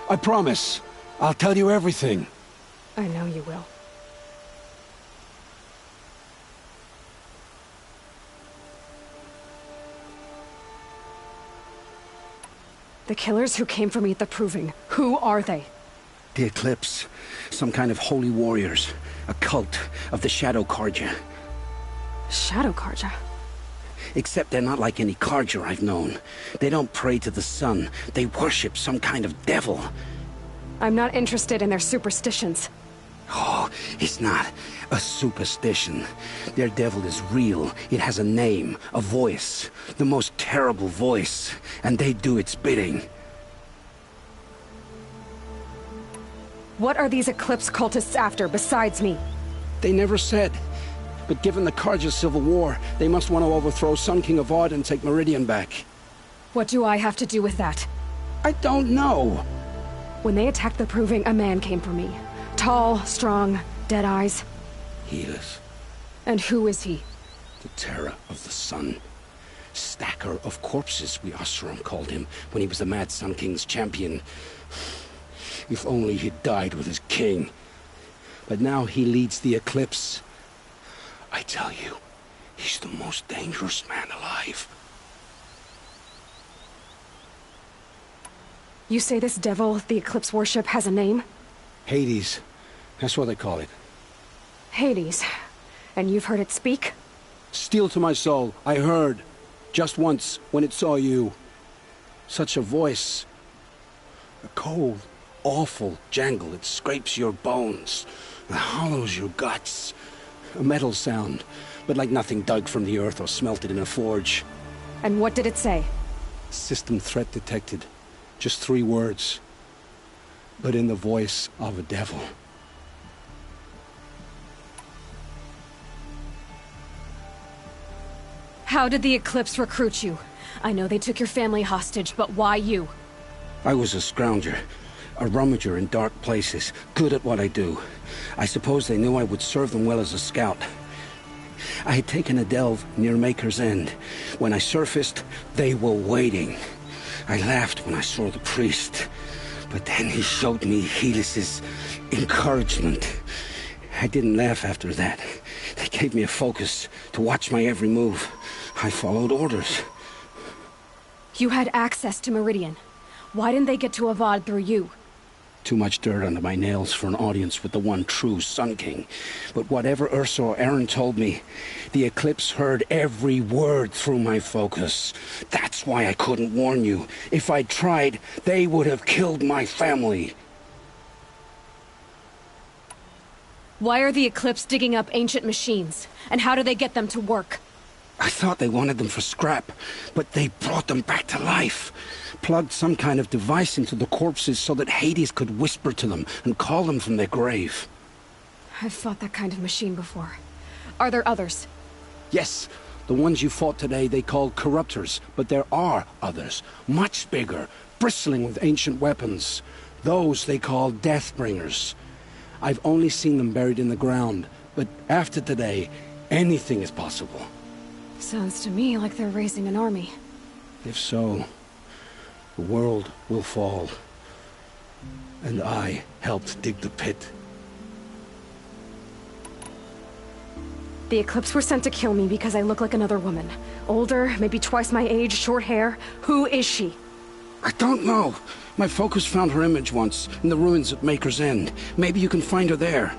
I promise. I'll tell you everything. I know you will. The killers who came for me at the Proving, who are they? The Eclipse. Some kind of holy warriors. A cult of the Shadow Carja. Shadow Carja? Except they're not like any Carja I've known. They don't pray to the sun. They worship some kind of devil. I'm not interested in their superstitions. Oh, it's not a superstition. Their devil is real. It has a name, a voice. The most terrible voice. And they do its bidding. What are these Eclipse cultists after, besides me? They never said. But given the Carja civil war, they must want to overthrow Sun King Avad and take Meridian back. What do I have to do with that? I don't know. When they attacked the Proving, a man came for me. Tall, strong, dead eyes. He is. And who is he? The terror of the sun. Stacker of corpses, we Oseram called him, when he was the Mad Sun King's champion. If only he'd died with his king. But now he leads the Eclipse. I tell you, he's the most dangerous man alive. You say this devil, the Eclipse worship, has a name? Hades. That's what they call it. Hades. And you've heard it speak? Steel to my soul, I heard. Just once, when it saw you. Such a voice. A cold, awful jangle. It scrapes your bones. It hollows your guts. A metal sound, but like nothing dug from the earth or smelted in a forge. And what did it say? System threat detected. Just 3 words. But in the voice of a devil. How did the Eclipse recruit you? I know they took your family hostage, but why you? I was a scrounger. A rummager in dark places, good at what I do. I suppose they knew I would serve them well as a scout. I had taken a delve near Maker's End. When I surfaced, they were waiting. I laughed when I saw the priest, but then he showed me Helis's encouragement. I didn't laugh after that. They gave me a focus to watch my every move. I followed orders. You had access to Meridian. Why didn't they get to Avad through you? Too much dirt under my nails for an audience with the one true Sun King. But whatever Ursa or Eren told me, the Eclipse heard every word through my focus. That's why I couldn't warn you. If I'd tried, they would have killed my family. Why are the Eclipse digging up ancient machines? And how do they get them to work? I thought they wanted them for scrap, but they brought them back to life. Plugged some kind of device into the corpses so that Hades could whisper to them and call them from their grave. I've fought that kind of machine before. Are there others? Yes, the ones you fought today they called Corruptors, but there are others, much bigger, bristling with ancient weapons. Those they call Deathbringers. I've only seen them buried in the ground, but after today, anything is possible. Sounds to me like they're raising an army. If so, the world will fall. And I helped dig the pit. The Eclipse were sent to kill me because I look like another woman. Older, maybe twice my age, short hair. Who is she? I don't know. My focus found her image once, in the ruins at Maker's End. Maybe you can find her there.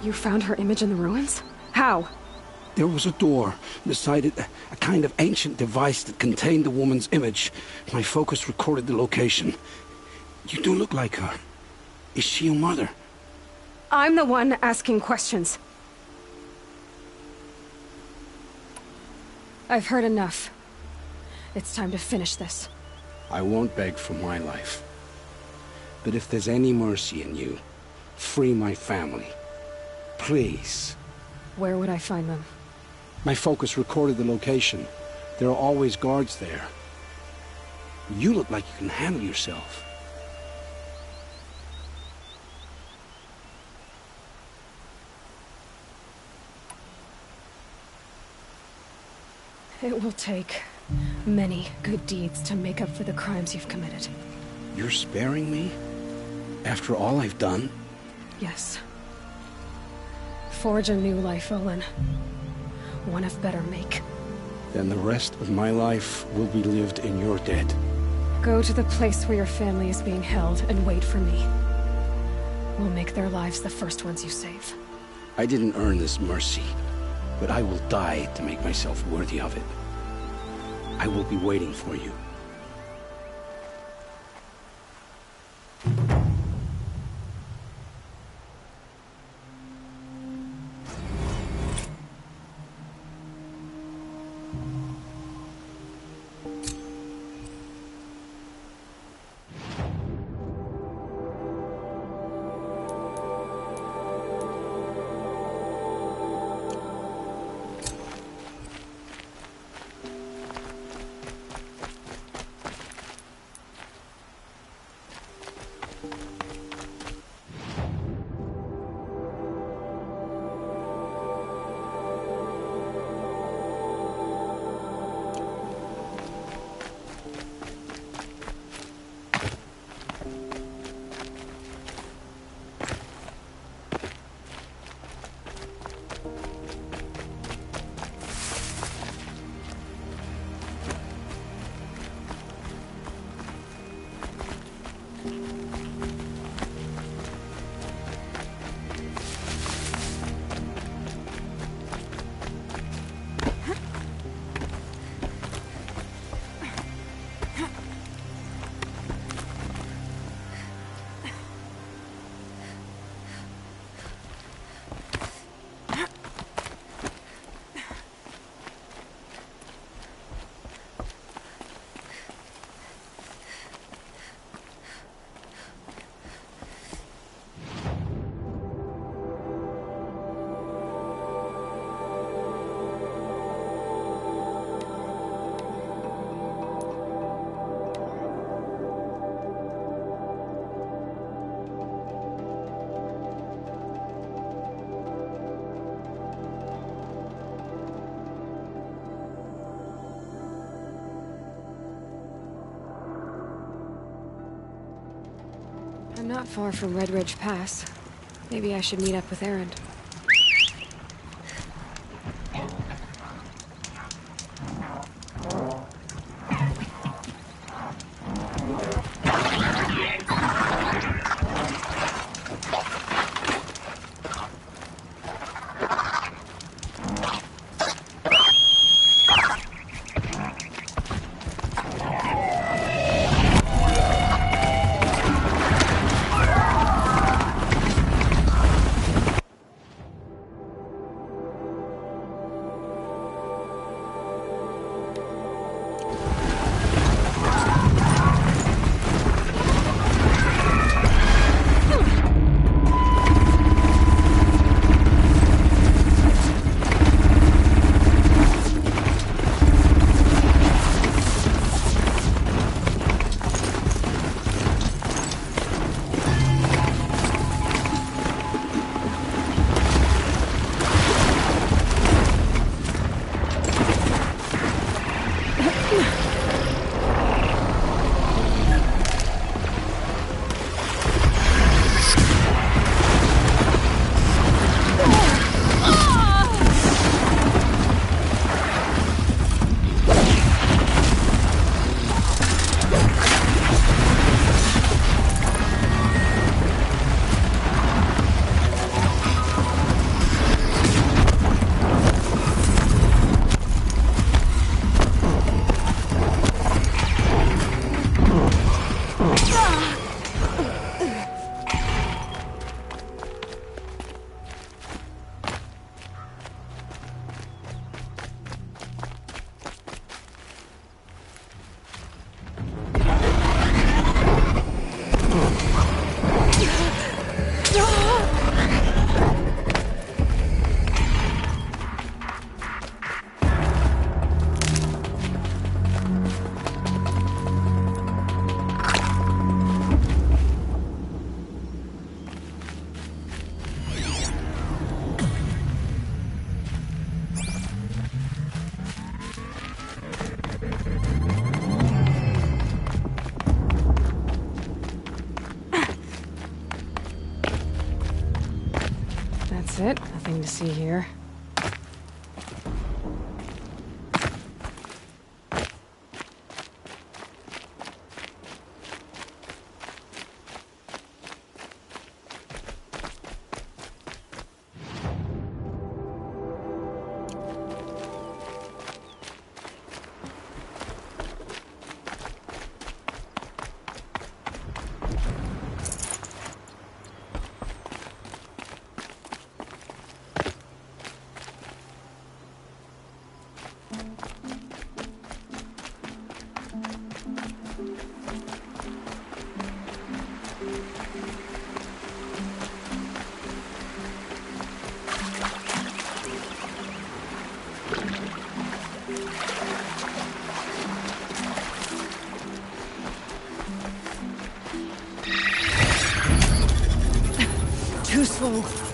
You found her image in the ruins? How? There was a door beside it, a kind of ancient device that contained the woman's image. My focus recorded the location. You do look like her. Is she your mother? I'm the one asking questions. I've heard enough. It's time to finish this. I won't beg for my life. But if there's any mercy in you, free my family. Please. Where would I find them? My focus recorded the location. There are always guards there. You look like you can handle yourself. It will take many good deeds to make up for the crimes you've committed. You're sparing me? After all I've done? Yes. Forge a new life, Olin. One of better make. Then the rest of my life will be lived in your debt. Go to the place where your family is being held and wait for me. We'll make their lives the first ones you save. I didn't earn this mercy, but I will die to make myself worthy of it. I will be waiting for you. I'm not far from Red Ridge Pass. Maybe I should meet up with Erend. That's it. Nothing to see here. Too slow.